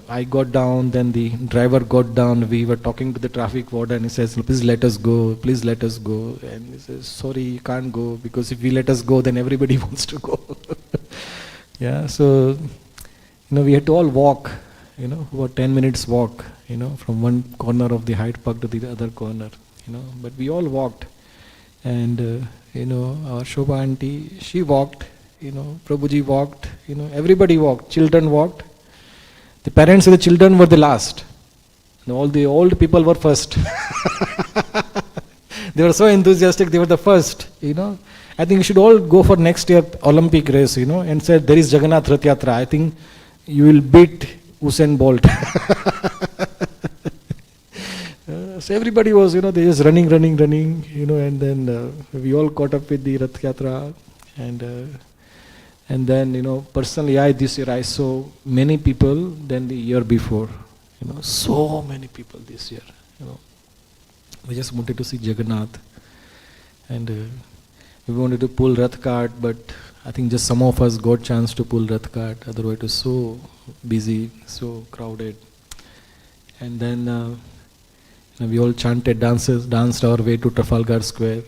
I got down, then the driver got down, we were talking to the traffic warden, he says, please let us go, please let us go. And he says, sorry, you can't go, because if we let us go, then everybody wants to go. Yeah, so, we had to all walk, about 10 minutes walk, from one corner of the Hyde Park to the other corner, but we all walked. And, our Shobha auntie, she walked, Prabhuji walked, everybody walked, children walked. The parents of the children were the last. All the old people were first. They were so enthusiastic, they were the first, I think you should all go for next year Olympic race, and say, there is Jagannath Rath Yatra. I think you will beat Usain Bolt. So everybody was, they just running, and then we all caught up with the Rath Yatra, and then, personally, this year I saw many people than the year before, so many people this year, We just wanted to see Jagannath, and we wanted to pull Rath cart, but I think just some of us got chance to pull Rath cart, otherwise it was so busy, so crowded. And then we all chanted, danced our way to Trafalgar Square.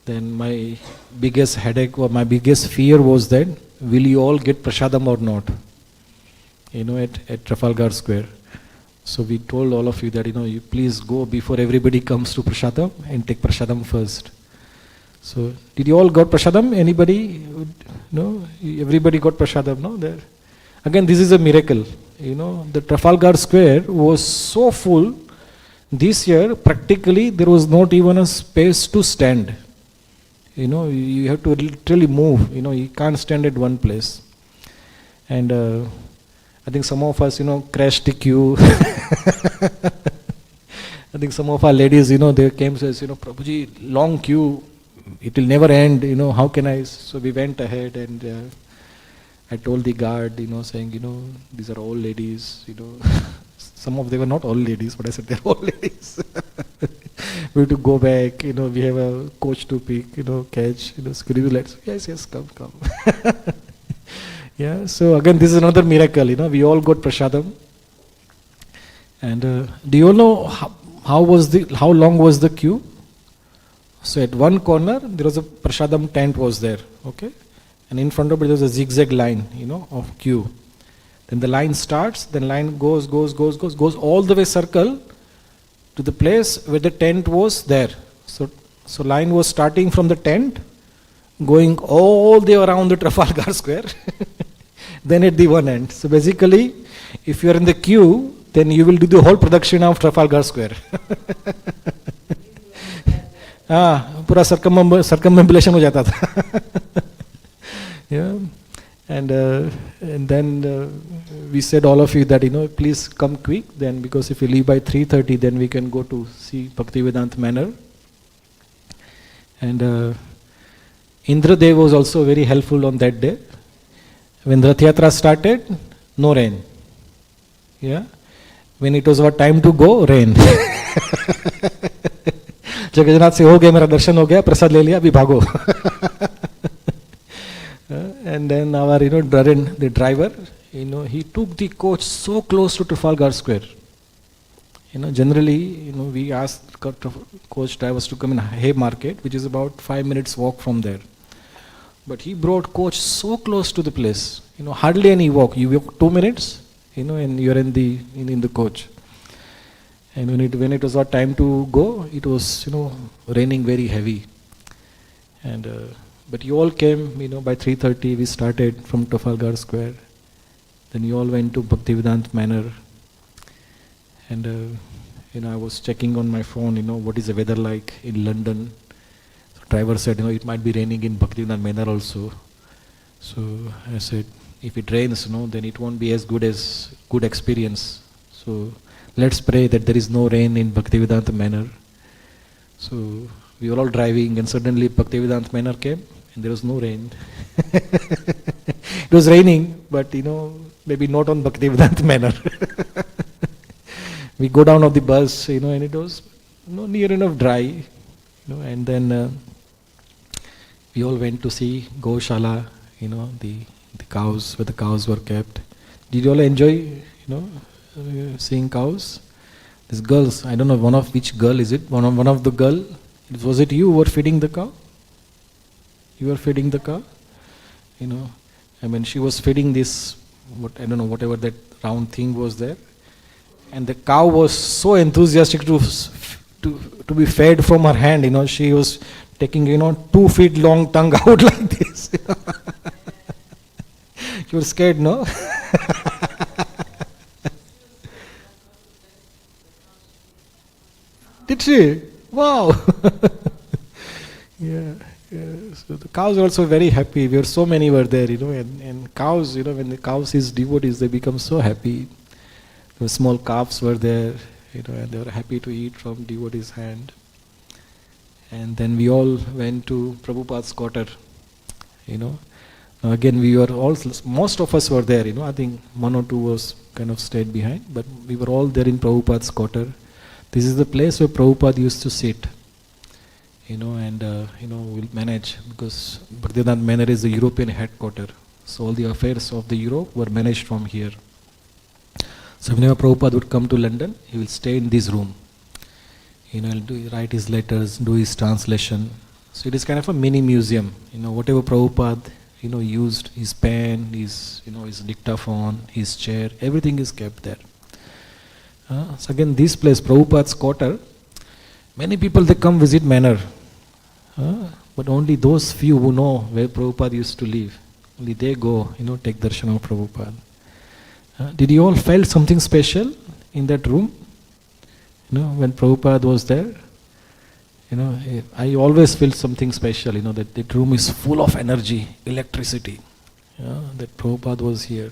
Then my biggest headache or my biggest fear was that, will you all get prasadam or not? At Trafalgar Square. So we told all of you that, you please go before everybody comes to prasadam and take prasadam first. So did you all got prasadam? Anybody? No? Everybody got prasadam, no? There. Again, this is a miracle. The Trafalgar Square was so full. This year, practically, there was not even a space to stand. You have to literally move. You can't stand at one place. And I think some of us, crashed the queue. I think some of our ladies, they came and says, Prabhuji, long queue, it will never end. How can I? So we went ahead and I told the guard, saying, these are all ladies, Some of them were not all ladies, but I said they're all ladies. We have to go back, we have a coach to pick, catch, could you let? Yes, come. Yeah, so again, this is another miracle, we all got prasadam. And do you all know how long was the queue? So at one corner, there was a prasadam tent was there, okay? And in front of it, there was a zigzag line, of queue. Then the line starts, then line goes all the way circle to the place where the tent was there. So line was starting from the tent, going all the way around the Trafalgar Square, then at the one end. So basically, if you are in the queue, then you will do the whole production of Trafalgar Square. पूरा circumambulation हो जाता था. Yeah. And then we said all of you that please come quick then, because if you leave by 3:30 then we can go to see Bhaktivedanta Manor. And Indradev was also very helpful on that day. When Rath Yatra started, no rain. Yeah. When it was our time to go, rain. Jagannath से हो गया, मेरा दर्शन हो गया, प्रसाद ले लिया, अभी भागो. And then our Dharan, the driver, he took the coach so close to Trafalgar Square. Generally, we ask coach drivers to come in Haymarket, which is about 5 minutes walk from there. But he brought coach so close to the place. Hardly any walk. You walk 2 minutes, and you're in the coach. And when it was our time to go, it was raining very heavy. And but you all came, by 3:30 we started from Trafalgar Square. Then you all went to Bhaktivedanta Manor. And I was checking on my phone, what is the weather like in London. So driver said, it might be raining in Bhaktivedanta Manor also. So I said, if it rains, then it won't be as good experience. So let's pray that there is no rain in Bhaktivedanta Manor. So we were all driving, and suddenly Bhaktivedanta Manor came, and there was no rain. It was raining, but maybe not on Bhaktivedanta Manor. We go down of the bus, and it was near enough dry, and then we all went to see Goshala, the cows, where the cows were kept. Did you all enjoy, seeing cows? These girls, I don't know which girl is it? One of the girl, was it you who were feeding the cow? You were feeding the cow? She was feeding this, whatever that round thing was there. And the cow was so enthusiastic to be fed from her hand, she was taking, 2 feet long tongue out like this. You were scared, no? Did she? Wow! Yeah. So the cows are also very happy. So many were there, and cows, when the cow sees devotees, they become so happy. The small calves were there, and they were happy to eat from devotees' hand. And then we all went to Prabhupada's quarter, Again, most of us were there, I think 1 or 2 was kind of stayed behind, but we were all there in Prabhupada's quarter. This is the place where Prabhupada used to sit, and we'll manage, because Bhaktivedanta Manor is the European headquarter. So all the affairs of the Europe were managed from here. So whenever Prabhupada would come to London, he will stay in this room. He'll write his letters, do his translation. So it is kind of a mini museum. Whatever Prabhupada used, his pen, his dictaphone, his chair, everything is kept there. So again, this place, Prabhupada's quarter, many people they come visit Manor, but only those few who know where Prabhupada used to live, only they go, take darshan of Prabhupada. Did you all felt something special in that room? When Prabhupada was there, I always felt something special, that room is full of energy, electricity, that Prabhupada was here.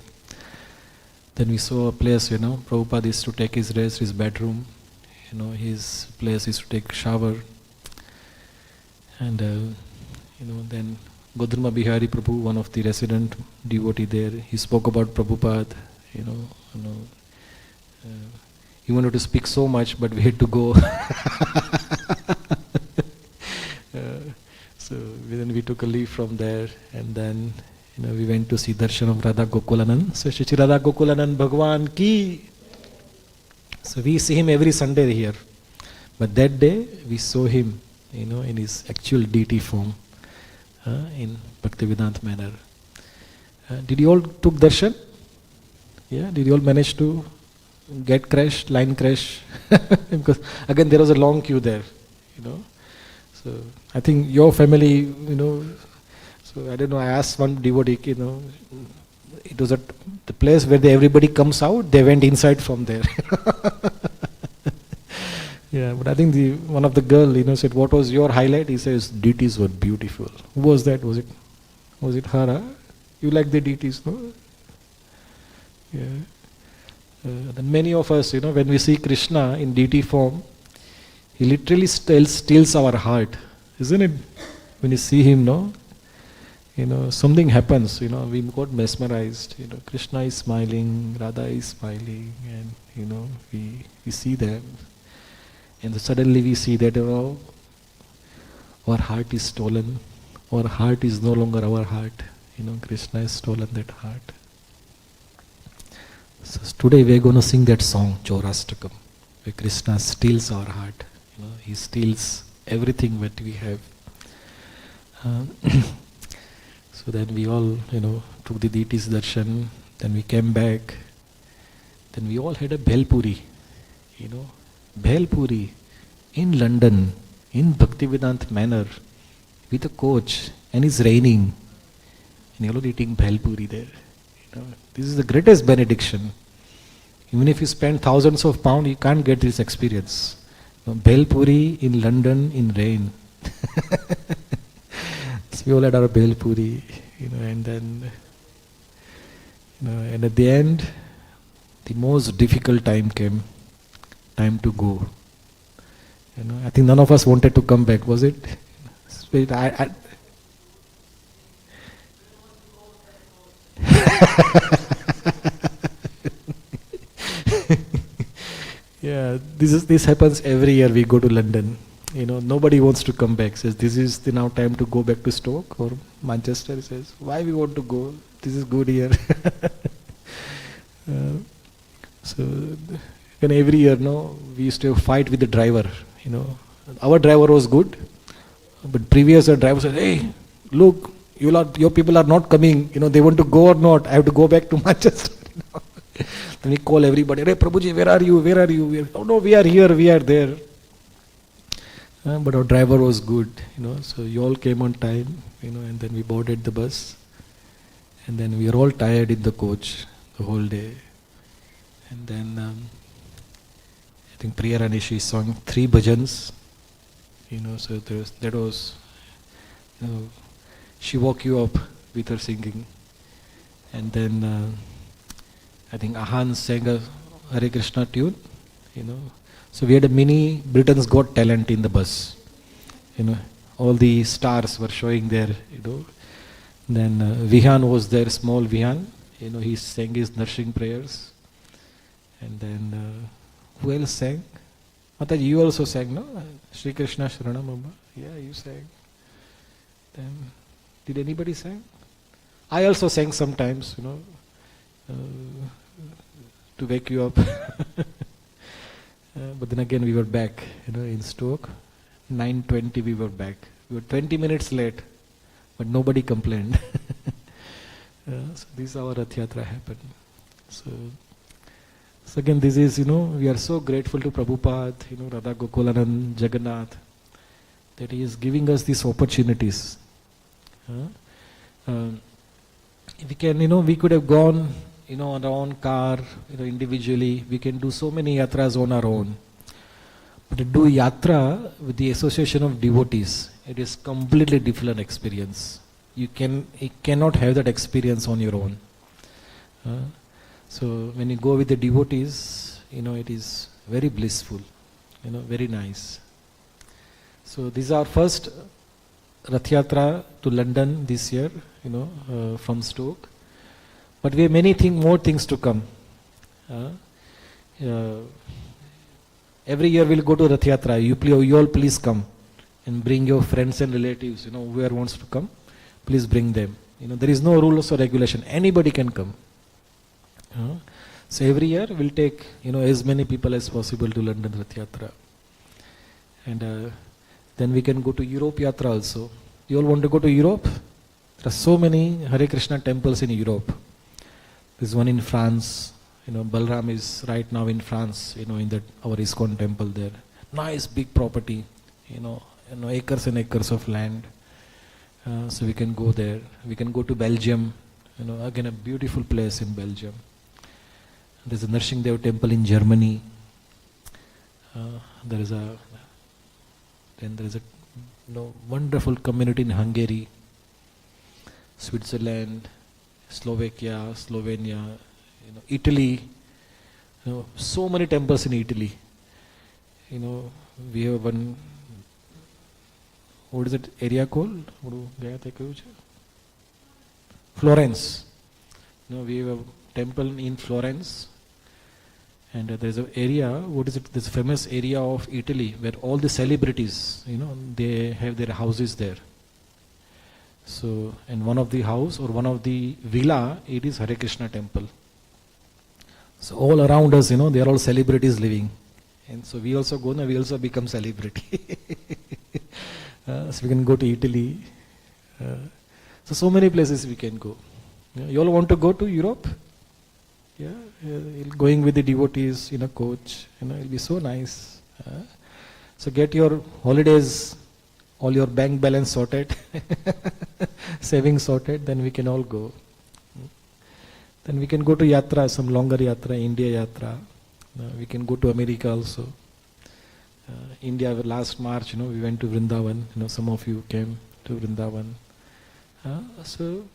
Then we saw a place, Prabhupada used to take his rest, his bedroom, his place is to take shower. And, then Godrma Bihari Prabhu, one of the resident devotee there, he spoke about Prabhupada, he wanted to speak so much, but we had to go. So then we took a leave from there, and then we went to see darshan of Radha Gokulanand. So Shri Radha Gokulanand Bhagwan ki. So we see him every Sunday here, but that day we saw him, in his actual deity form, in Bhaktivedanta Manor. Did you all took darshan? Yeah, did you all manage to get crashed, line crash? Because again there was a long queue there, you know. So I think your family, you know. So I don't know. I asked one devotee, you know, it was at the place where everybody comes out. They went inside from there. Yeah, but I think one of the girl, you know, said, "What was your highlight?" He says, "DTs were beautiful." Who was that? Was it her? Huh? You like the DTs, no? Yeah. Then many of us, you know, when we see Krishna in DT form, he literally steals our heart, isn't it? When you see him, no, you know, something happens. You know, we got mesmerized. You know, Krishna is smiling, Radha is smiling, and you know, we see them, and then suddenly we see that, you know, our heart is stolen. Our heart is no longer our heart. You know, Krishna has stolen that heart. So today we are going to sing that song, Chaurastakam, where Krishna steals our heart. You know, he steals everything that we have. So then we all, you know, took the deities darshan. Then we came back. Then we all had a Bhelpuri, you know, Bhelpuri in London, in Bhaktivedant Manor, with a coach, and it's raining, and you're all eating Bhelpuri there. You know, this is the greatest benediction. Even if you spend thousands of pounds, you can't get this experience. You know, Bhelpuri in London in rain. So we all had our Bhelpuri, you know, and then, you know, and at the end, the most difficult time came. Time to go. You know, I think none of us wanted to come back, was it? Yeah, this happens every year we go to London. You know, nobody wants to come back. Says this is the now time to go back to Stoke or Manchester. Says why we want to go? This is good here. So and every year, no, we used to fight with the driver. You know, our driver was good, but previous driver said, "Hey, look, your people are not coming. You know, they want to go or not. I have to go back to Manchester." You know? Then we call everybody. "Hey, Prabhuji, where are you? Where are you?" "Oh no, we are here. We are there." But our driver was good. You know, so you all came on time. You know, and then we boarded the bus, and then we were all tired in the coach the whole day, and then. I think Priya Ranishi sang 3 bhajans, you know, so that was, you know, she woke you up with her singing. And then I think Ahan sang a Hare Krishna tune, you know. So we had a mini Britain's Got Talent in the bus, you know, all the stars were showing there, you know. Then Vihan was there, small Vihan, you know, he sang his nursing prayers. And then who else sang? Mataji, you also sang, no? Shri Krishna Sharanam Amma. Yeah, you sang. Then, did anybody sing? I also sang sometimes, you know, to wake you up. But then again, we were back, you know, in Stoke. 9:20 we were back. We were 20 minutes late, but nobody complained. So this is how our Rath Yatra happened. So again, this is, you know, we are so grateful to Prabhupada, you know, Radha Gokulanand, Jagannath, that he is giving us these opportunities. We can, you know, we could have gone, you know, on our own car, you know, individually. We can do so many yatras on our own. But to do yatra with the association of devotees, it is completely different experience. You cannot have that experience on your own. So when you go with the devotees, you know, it is very blissful, you know, very nice. So this is our first Rath Yatra to London this year, you know, from Stoke. But we have more things to come. Every year we'll go to Rath Yatra. You all please come and bring your friends and relatives, you know, whoever wants to come, please bring them. You know, there is no rules or regulation. Anybody can come. So every year we'll take, you know, as many people as possible to London Rath Yatra. And then we can go to Europe Yatra also. You all want to go to Europe? There are so many Hare Krishna temples in Europe. There's one in France, Balram is right now in France, in that our ISKCON temple there. Nice big property, acres and acres of land. So we can go there. We can go to Belgium, again a beautiful place in Belgium. There's a Nrsimhadev temple in Germany. There is a wonderful community in Hungary, Switzerland, Slovakia, Slovenia, Italy. So many temples in Italy. We have one. What is that area called? Florence. We have a temple in Florence, and there's an area. What is it? This famous area of Italy where all the celebrities, they have their houses there. So, and one of the house or one of the villa, it is Hare Krishna temple. So all around us, they are all celebrities living, and so we also go now. We also become celebrity. So we can go to Italy. So many places we can go. You all want to go to Europe? Yeah, going with the devotees in a coach. It'll be so nice. So get your holidays, all your bank balance sorted, savings sorted. Then we can all go. Then we can go to yatra, some longer yatra, India yatra. We can go to America also. India, last March, we went to Vrindavan. Some of you came to Vrindavan. So,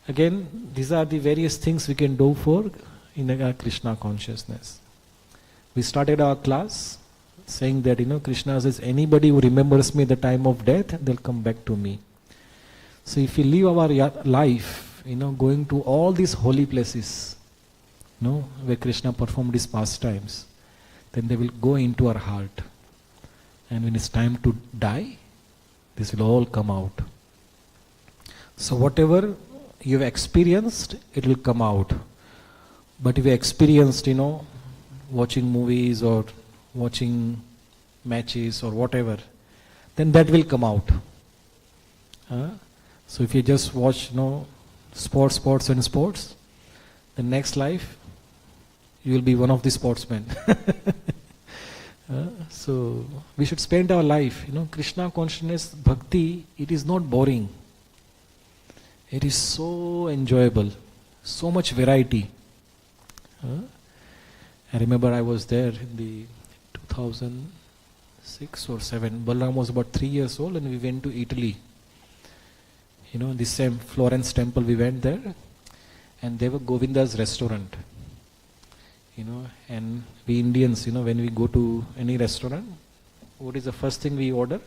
again, these are the various things we can do for in our Krishna consciousness. We started our class saying that, Krishna says, anybody who remembers me at the time of death, they'll come back to me. So if we live our life, going to all these holy places, where Krishna performed his pastimes, then they will go into our heart. And when it's time to die, this will all come out. So whatever you've experienced, it will come out. But if you experienced, watching movies or watching matches or whatever, then that will come out. So if you just watch, sports, the next life, you will be one of the sportsmen. So we should spend our life, Krishna consciousness, bhakti, it is not boring. It is so enjoyable, so much variety. I remember I was there in the 2006 or 7. Balram was about 3 years old and we went to Italy. The same Florence temple, we went there and there were Govinda's restaurant. And we Indians, when we go to any restaurant, what is the first thing we order?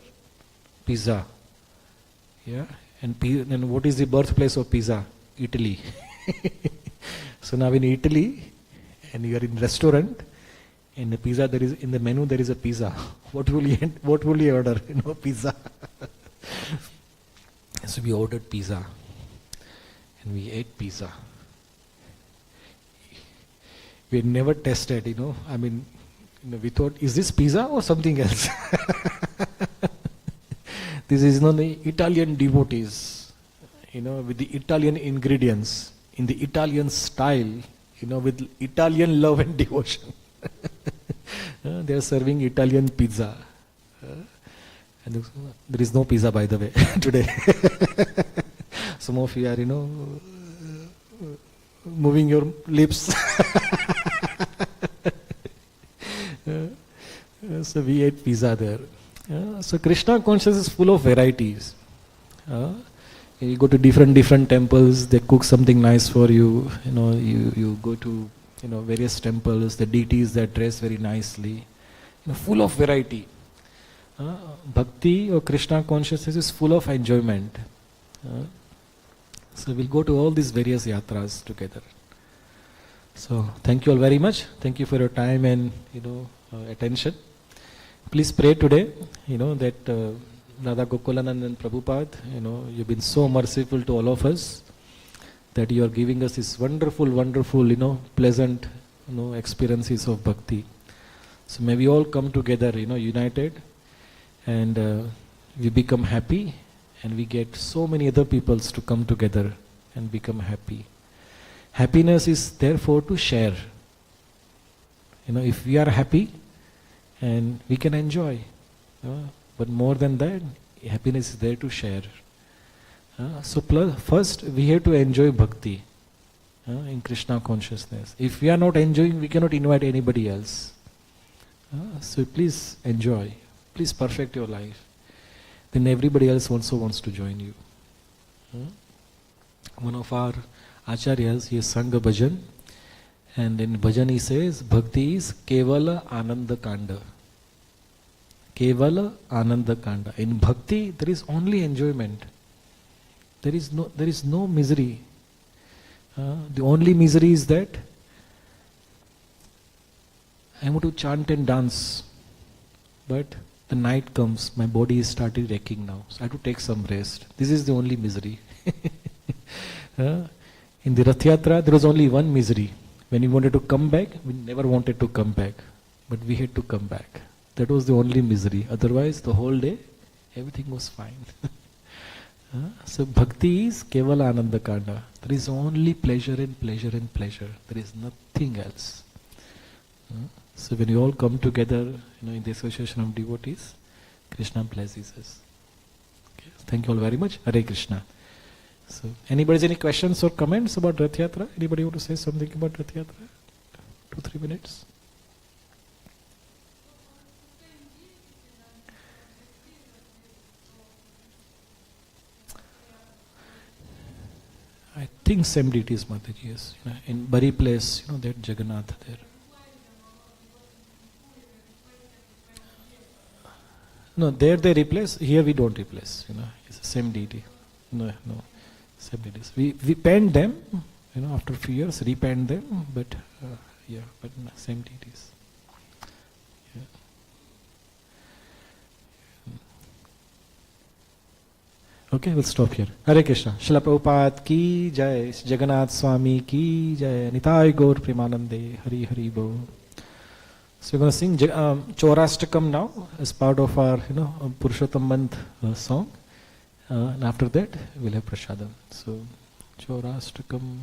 Pizza. Yeah. And what is the birthplace of pizza? Italy. So now in Italy, and you are in restaurant, in the pizza there is in the menu there is a pizza. What will you order? Pizza. So we ordered pizza, and we ate pizza. We had never tested, we thought, is this pizza or something else? This is the Italian devotees, with the Italian ingredients, in the Italian style, with Italian love and devotion. They are serving Italian pizza. And there is no pizza, by the way, today. Some of you are, moving your lips. So we ate pizza there. So Krishna consciousness is full of varieties. You go to different temples, they cook something nice for you. You go to various temples, the deities that dress very nicely. Full of variety. Bhakti or Krishna consciousness is full of enjoyment. So we'll go to all these various yatras together. So thank you all very much. Thank you for your time and attention. Please pray today, that Radha Gokulanand and Prabhupada, you've been so merciful to all of us, that you are giving us this wonderful, pleasant, experiences of bhakti. So may we all come together, united, and we become happy, and we get so many other peoples to come together and become happy. Happiness is therefore to share. If we are happy, and we can enjoy. But more than that, happiness is there to share. So first we have to enjoy bhakti in Krishna consciousness. If we are not enjoying, we cannot invite anybody else. So please enjoy. Please perfect your life. Then everybody else also wants to join you. One of our acharyas, he has sung a bhajan, and in bhajan he says, Bhakti is Kevala Ananda Kanda. Kevala Ananda Kanda. In bhakti, there is only enjoyment. There is no misery. The only misery is that I want to chant and dance, but the night comes, my body is started aching now, so I have to take some rest. This is the only misery. In the Rath Yatra, there was only one misery. When we wanted to come back, we never wanted to come back, but we had to come back. That was the only misery. Otherwise, the whole day, everything was fine. So bhakti is Kevala Ananda Kanda. There is only pleasure and pleasure and pleasure. There is nothing else. So when you all come together, in the association of devotees, Krishna blesses us. Okay. Thank you all very much. Hare Krishna. So, anybody has any questions or comments about Rath Yatra? Anybody want to say something about Rath Yatra? 2-3 minutes. I think same deities, Mataji, yes. In Bari place, that Jagannath there. No, there they replace, here we don't replace, it's the same deity. No, same deities. We paint them, after a few years, repaint them, but but no, same deities. Yeah. Okay, we'll stop here. Hare Krishna. Srila Prabhupada ki jai, Jagannath Swami ki jai, Nitai Gaur Premanande, Hari Hari Bo. So we're going to sing Chaurashtakam now as part of our Purushottam month song, and after that we'll have Prasadam. So Chaurashtakam.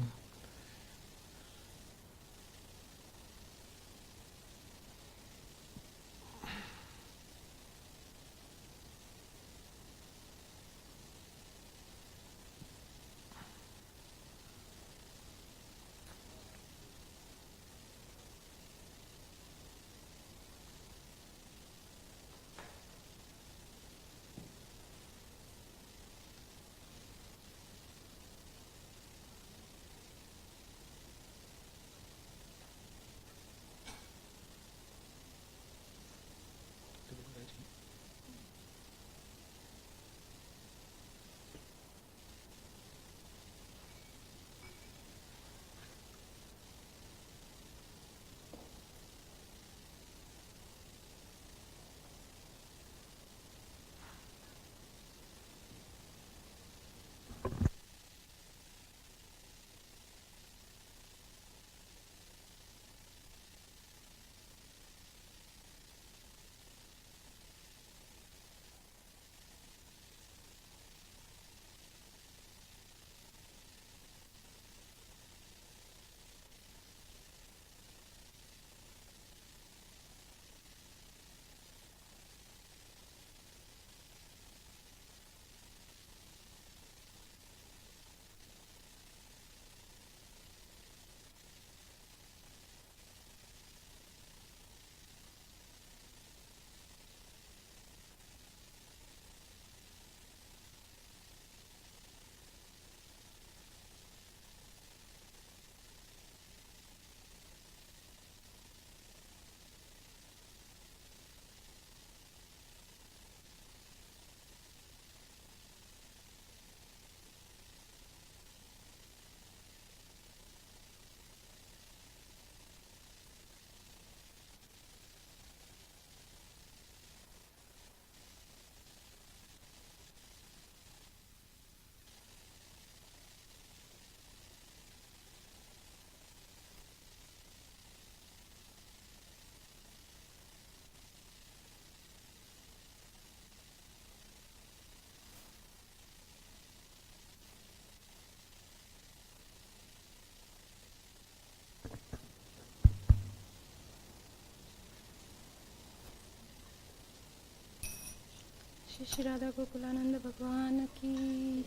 Shri Radha Gokulanand भगवान की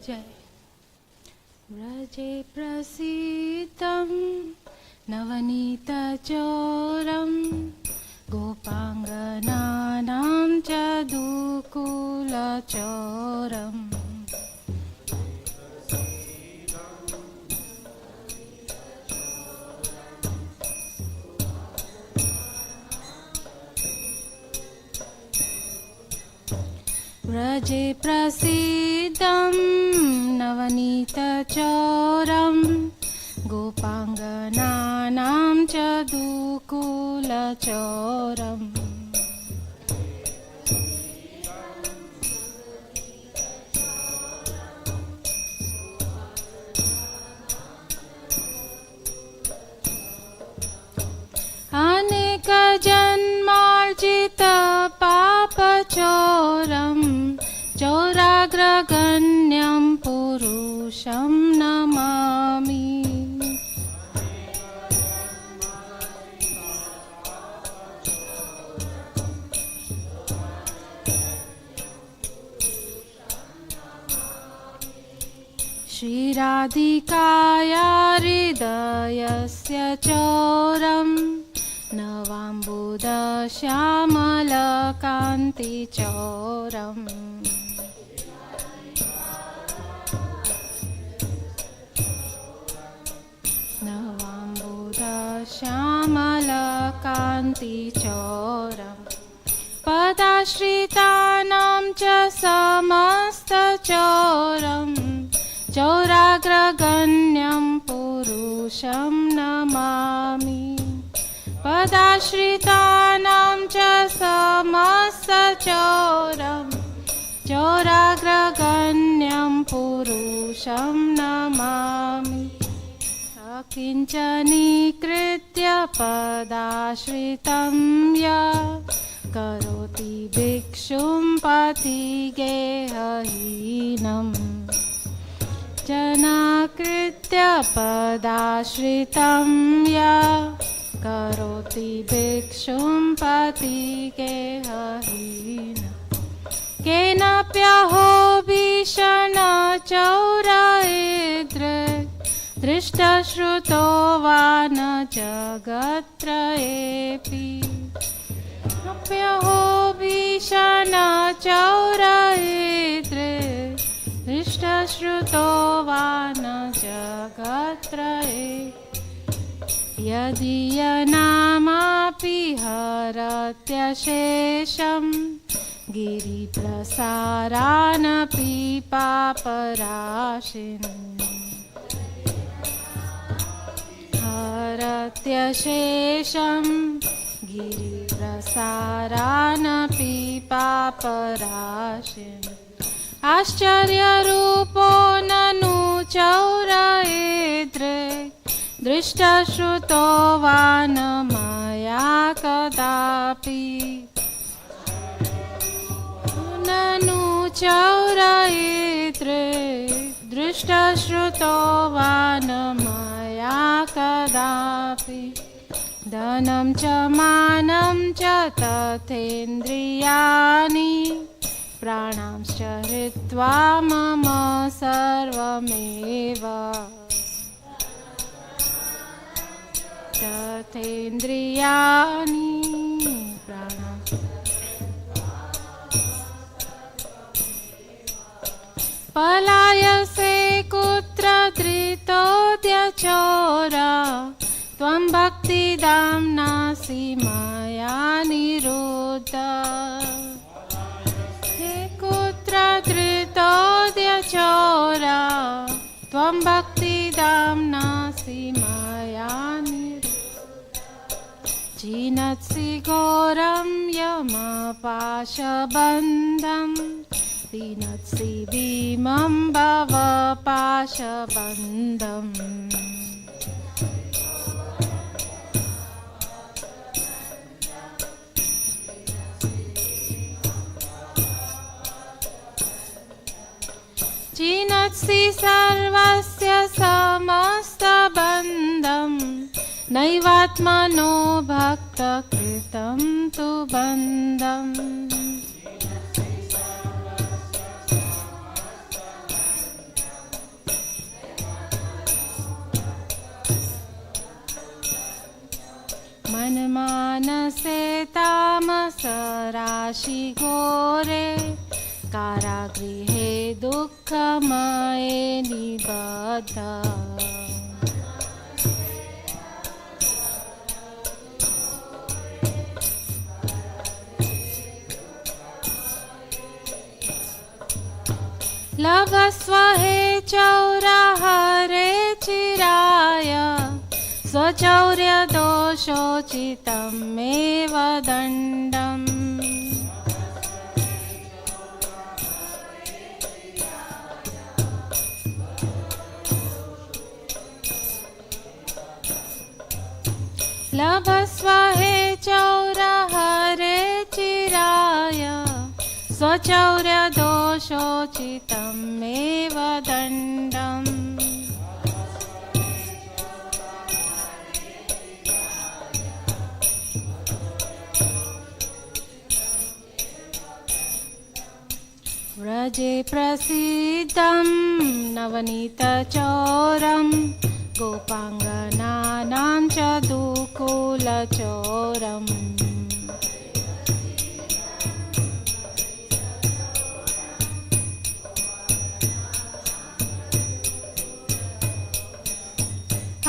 जय। व्रजे प्रसीदं नवनीतचोरं गोपाङ्गनानां च दुकुलचोरम्। व्रजे प्रसीदं नवनीतचोरं गोपाङ्गनानां च दुकुलचोरम्। अनेकजन्मार्जित पापचोरं चौराग्रगण्यं पुरुषं नमामि। श्रीराधिकाया हृदयस्य चोरं नवाम्बुदश्यामलकान्तिचोरम्। नवाम्बुदश्यामलकान्तिचोरम्। पदाश्रितानां च समस्तचोरं चौराग्रगण्यं पुरुषं नमामि। पदाश्रितानां च समस्तचोरं चौराग्रगण्यं पुरुषं नमामि। अकिञ्चनीकृत्य पदाश्रितं यः करोति भिक्षुं पथिगेहहीनम्। जनाकृत्य पदाश्रितं यः करोति भिक्षुं पथिगेहहीनम्। केनाप्यहो भीषणचौरैर्दृक् दृष्टश्रुतो वा न जगत्त्रयेऽपि। अप्यहो भीषणचौरैर्दृक् दृष्टश्रुतो वा न जगत्त्रये। यदीयनामापि हरत्यशेषं गिरिप्रसारानपि पापराशिन्। हरत्यशेषं गिरिप्रसारानपि पापराशिन्। आश्चर्यरूपो ननु चौरैर्दृक् दृष्टश्रुतो वा न मया कदापि। ननु चौरैर्दृक् दृष्टश्रुतो वा न मया कदापि। धनं च मानं च तथेन्द्रियाणि प्राणांश्च हृत्वा मम सर्वमेव। तथेन्द्रियाणि प्राणांश्च पलायसे कुत्र धृतोऽद्यचोरा त्वं भक्तिदाम्नासि मया निरुद्ध। हे कुत्र धृतोऽद्यचोरा त्वं भक्तिदाम्नासि मया निरुद्ध। चिनत्सि घोरं यमपाशबन्धं दिनत्सि भीमं भवपाशबन्धम्। चिनत्सि सर्वस्य समस्तबन्धं नैवात्मनो भक्तकृतं तु बन्धम्। राशि घोरे कारागृहे दुःखमये निबद्ध लभस्व हे चौरहरे चिराय स्वचौर्य दोषोचितमेव दण्डम् लभस्व हे चौरहरे चिराय स्वचौर्य दोषोचितमेव दण्डम् व्रजे प्रसिद्धं नवनीतचौरं गोपाङ्गनानां च दुकुलचौरम्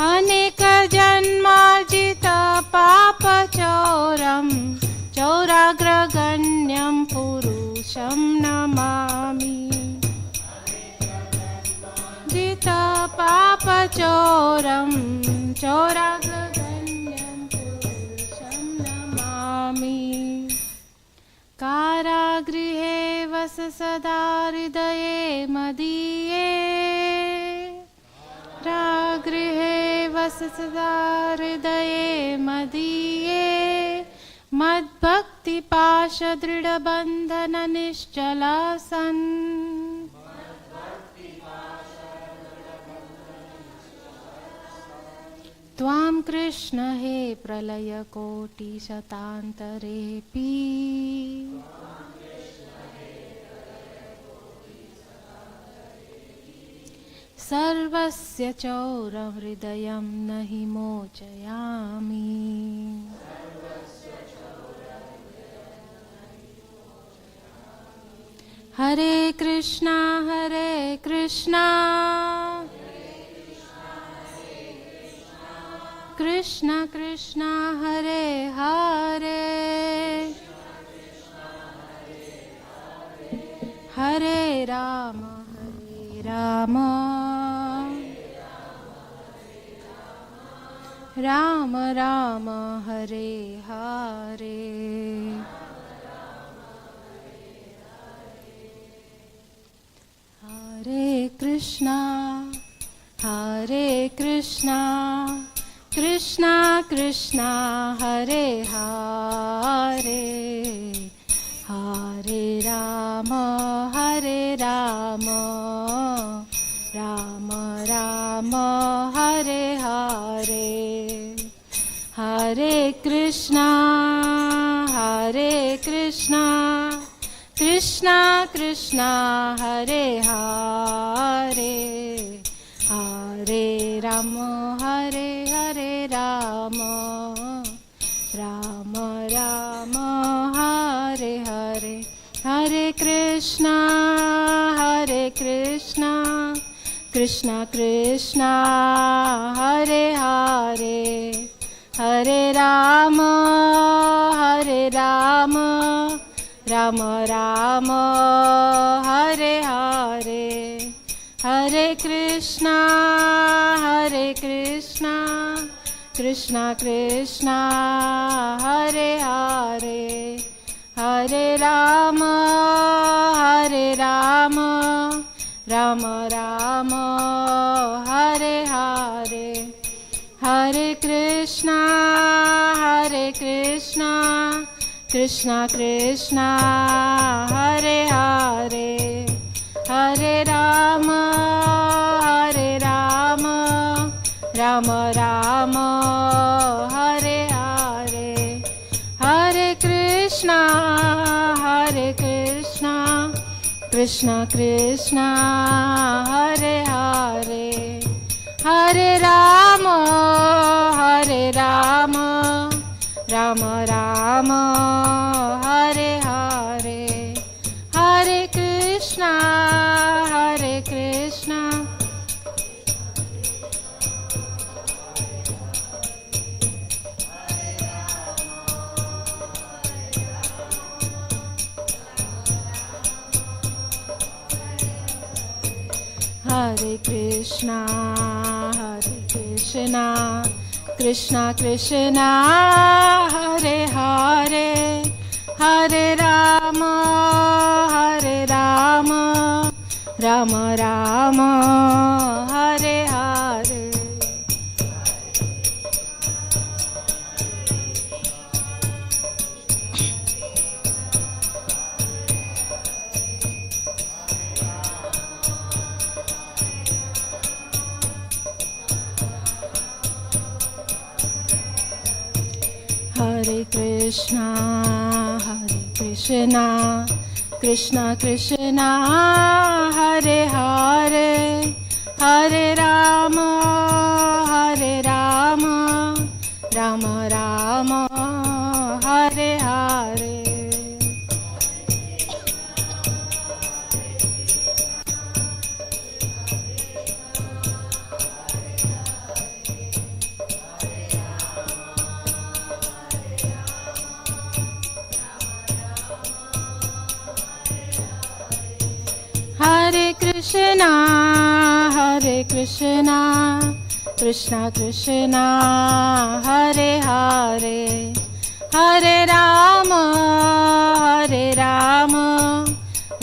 अनेक जन्मार्जित पापचौरं चौराग्रगण्यं पुरुषं नमामि जित पापचौरं चौराग्रगण्यं पुरुषं नमामि कारागृहे वस सदा हृदये मदीये कारागृहे वस सदा हृदये मदीये मद्भक्तिपाशदृढबन्धन निश्चला सन् त्वां कृष्ण हे प्रलयकोटिशतान्तरेऽपि सर्वस्य चौरं हृदयं न हि मोचयामि हरे Krishna Krishna Krishna Hare Hare Hare Ram Ram Ram Hare Hare Hare Krishna Krishna Krishna Hare Hare Hare Ram Ram Ram Hare Hare Hare Krishna Krishna Krishna Hare Hare Hare Ram Ram Ram Hare Hare Hare Krishna Krishna Krishna Hare Hare Hare Ram Ram Hare Hare Hare Krishna Krishna Krishna Hare Hare Hare Ram Ram Hare Hare Hare Krishna Krishna Krishna Hare Hare Hare Ram Ram Hare Hare Hare Krishna Krishna Krishna Hare Hare Hare Ram Ram Hare Krishna, Krishna Krishna, Hare Hare, Hare Rama, Rama Rama, Hare Hare. Hare Krishna, Krishna Krishna, Hare Hare, Hare Rama, Rama Rama, Hare Hare. Hare Krishna, Krishna Krishna, Hare Hare, Hare Rama,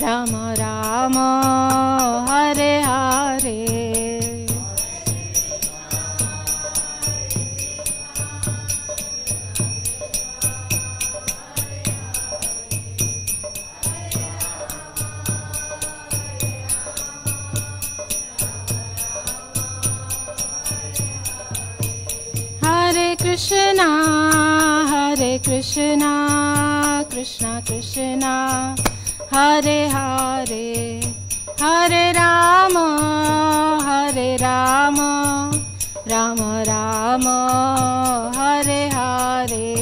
Rama Rama, Hare Hare. Hare Krishna, Krishna Krishna, Hare Hare, Hare Rama, Rama Rama, Hare Hare.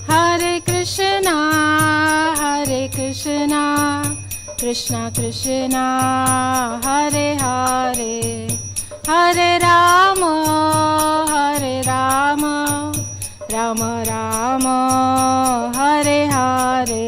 Hare Krishna, Krishna Krishna, Hare Hare, Hare Rama, Rama Rama, Hare Hare.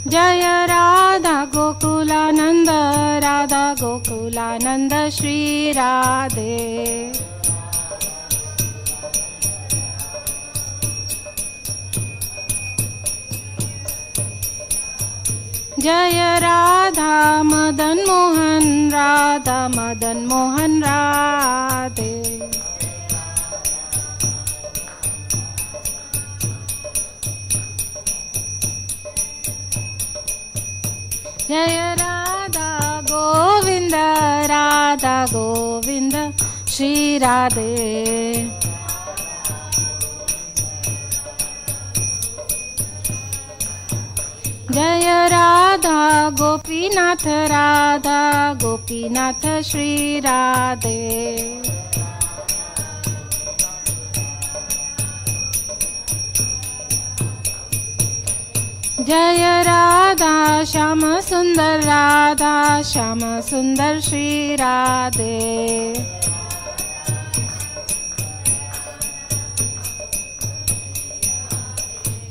जय राधा गोकुलानंद श्री राधे. जय राधा मदन मोहन राधे. जय राधा गोविंद श्री राधे. जय राधा गोपीनाथ श्री राधे. जय राधा श्याम सुंदर श्री राधे.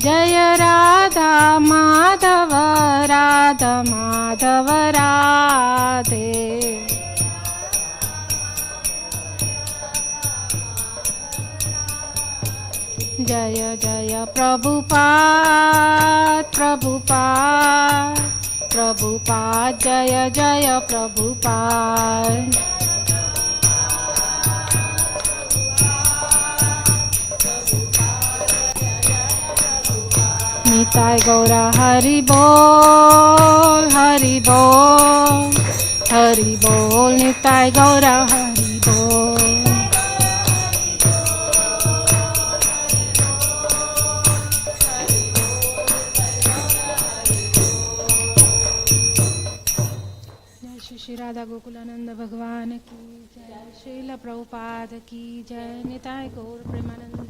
जय राधा माधव राधे. जय जय प्रभुपाद जय जय प्रभुपाद. निताय गौरा हरि बोल निताय गौरा हरि बोल. राधा गोकुलानंद भगवान की जय, श्रील प्रभुपाद की जय, निताय गौर प्रेमानंदे।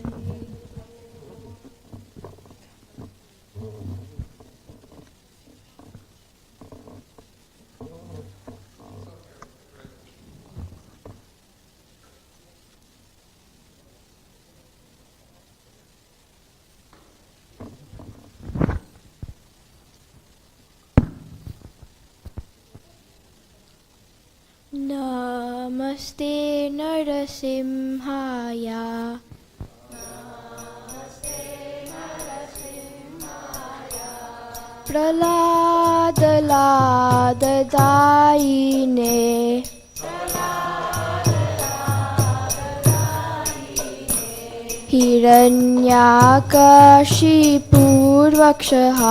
नमस्ते नरसिंहाय प्रह्लादलाददायिने हिरण्याकशिपूर्वक्षः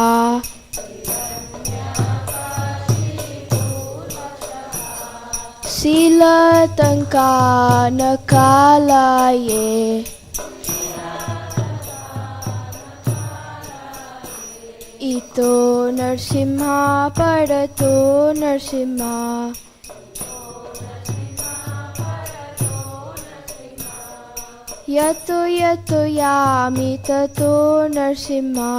शीलतङ्कानकालये इतो नरसिंहा परतो नरसिंहा यतो यतो यामि ततो नरसिंहा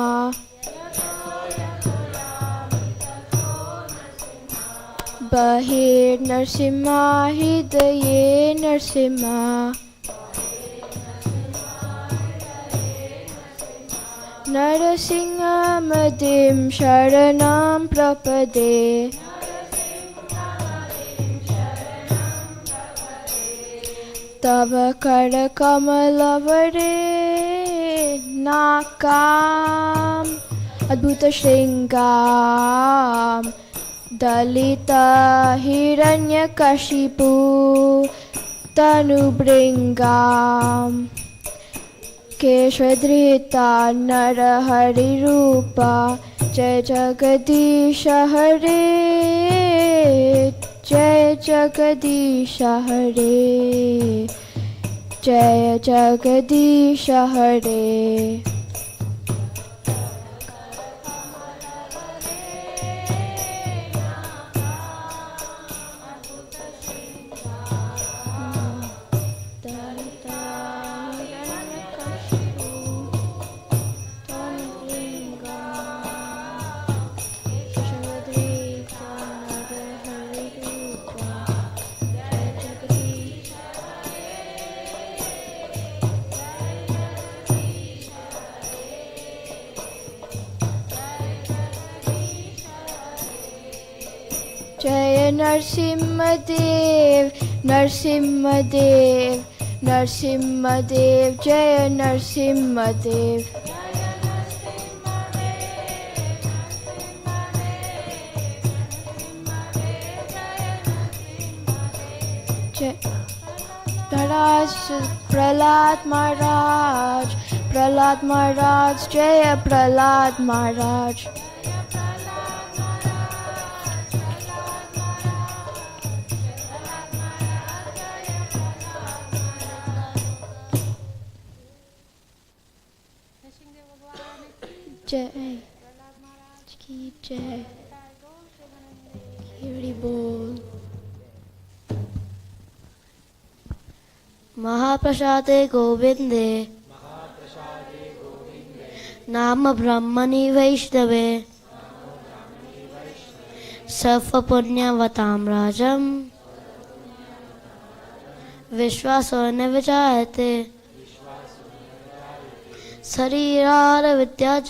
बहिर्नरसिंहा हृदये नरसिंहा नरसिंहमदिं शरणं प्रपदे तव करकमलवरे नाकाम् अद्भुतशृङ्गाम् दलिता हिरण्यकशिपु तनुभृङ्गाम् केशधृता नरहरिरूपा जय जगदीश हरे जय जगदीश हरे जय जगदीश हरे जय नरसिंहदेव नरसिंहदेव नरसिंहदेव जय नरसिंहदेव जय प्रहलाद महाराज जय प्रहलाद महाराज जय की जय हरि बोल। महाप्रसादे गोविंदे नाम ब्रह्मणि वैष्णवे सर्वपुण्यवतां राजं विश्वासो न विजायते शरीरार विद्या च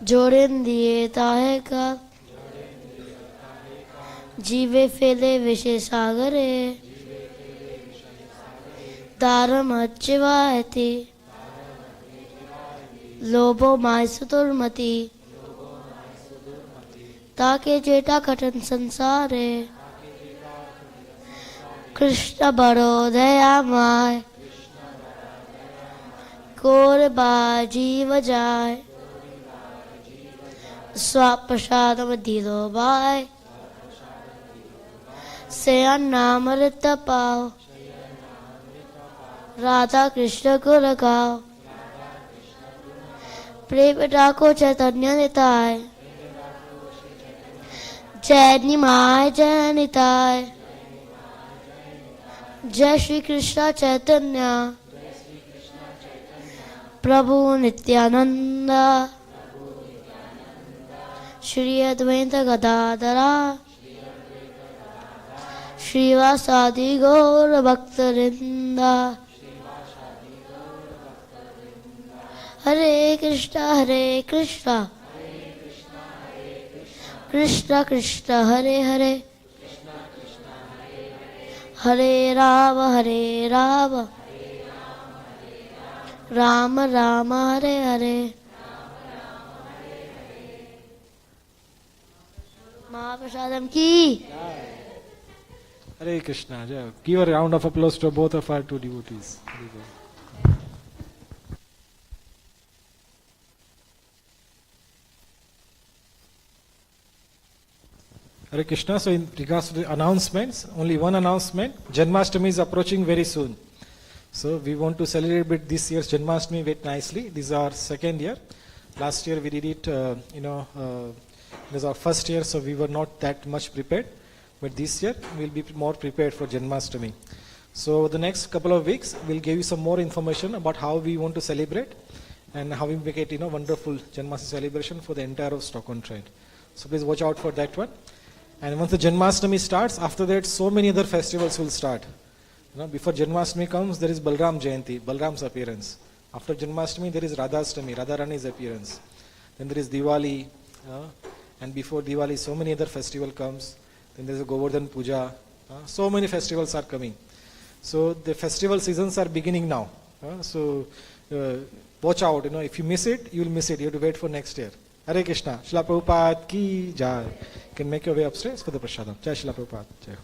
जोड़ेंदिए ताहे का जीवे फेले विषय सागरे दारम अच्छिवायति लोभो मायसुतुर्मति ताके जेटा कठिन संसारे कृष्ण बड़ो दयामय कोर बाजीव जाय स्वाप्रसादम दिलो बाय से नामृत पाओ राधा कृष्ण को लगाओ प्रेम डाको चैतन्य निताय जय निमाय जय निताय जय श्री कृष्ण चैतन्य प्रभु नित्यानंद श्री अद्वैत गदाधरा श्रीवासादि गौर भक्तवृंदा हरे कृष्णा कृष्णा कृष्णा हरे हरे हरे राम राम राम हरे हरे महाप्रसादम की Hare Krishna. Jai. Give a round of applause to both of our two devotees. Very good. Hare Krishna. So in regards to the announcements, only one announcement. Janmashtami is approaching very soon. So we want to celebrate this year's Janmashtami very nicely. This is our second year. Last year we did it, it was our first year, so we were not that much prepared. But this year we'll be more prepared for Janmashtami. So the next couple of weeks we'll give you some more information about how we want to celebrate and how we make it wonderful Janmashtami celebration for the entire of Stockholm Trend. So please watch out for that one. And once the Janmashtami starts, after that so many other festivals will start. Before Janmashtami comes, there is Balram Jayanti, Balram's appearance. After Janmashtami there is Radhastami, Radharani's appearance. Then there is Diwali, and before Diwali so many other festival comes. Then there is a Govardhan Puja. So many festivals are coming. So the festival seasons are beginning now. So watch out. If you miss it, you will miss it. You have to wait for next year. Hare Krishna. Srila Prabhupada ki jai. You can make your way upstairs for the prasadam. Jai Srila Prabhupada. Jai.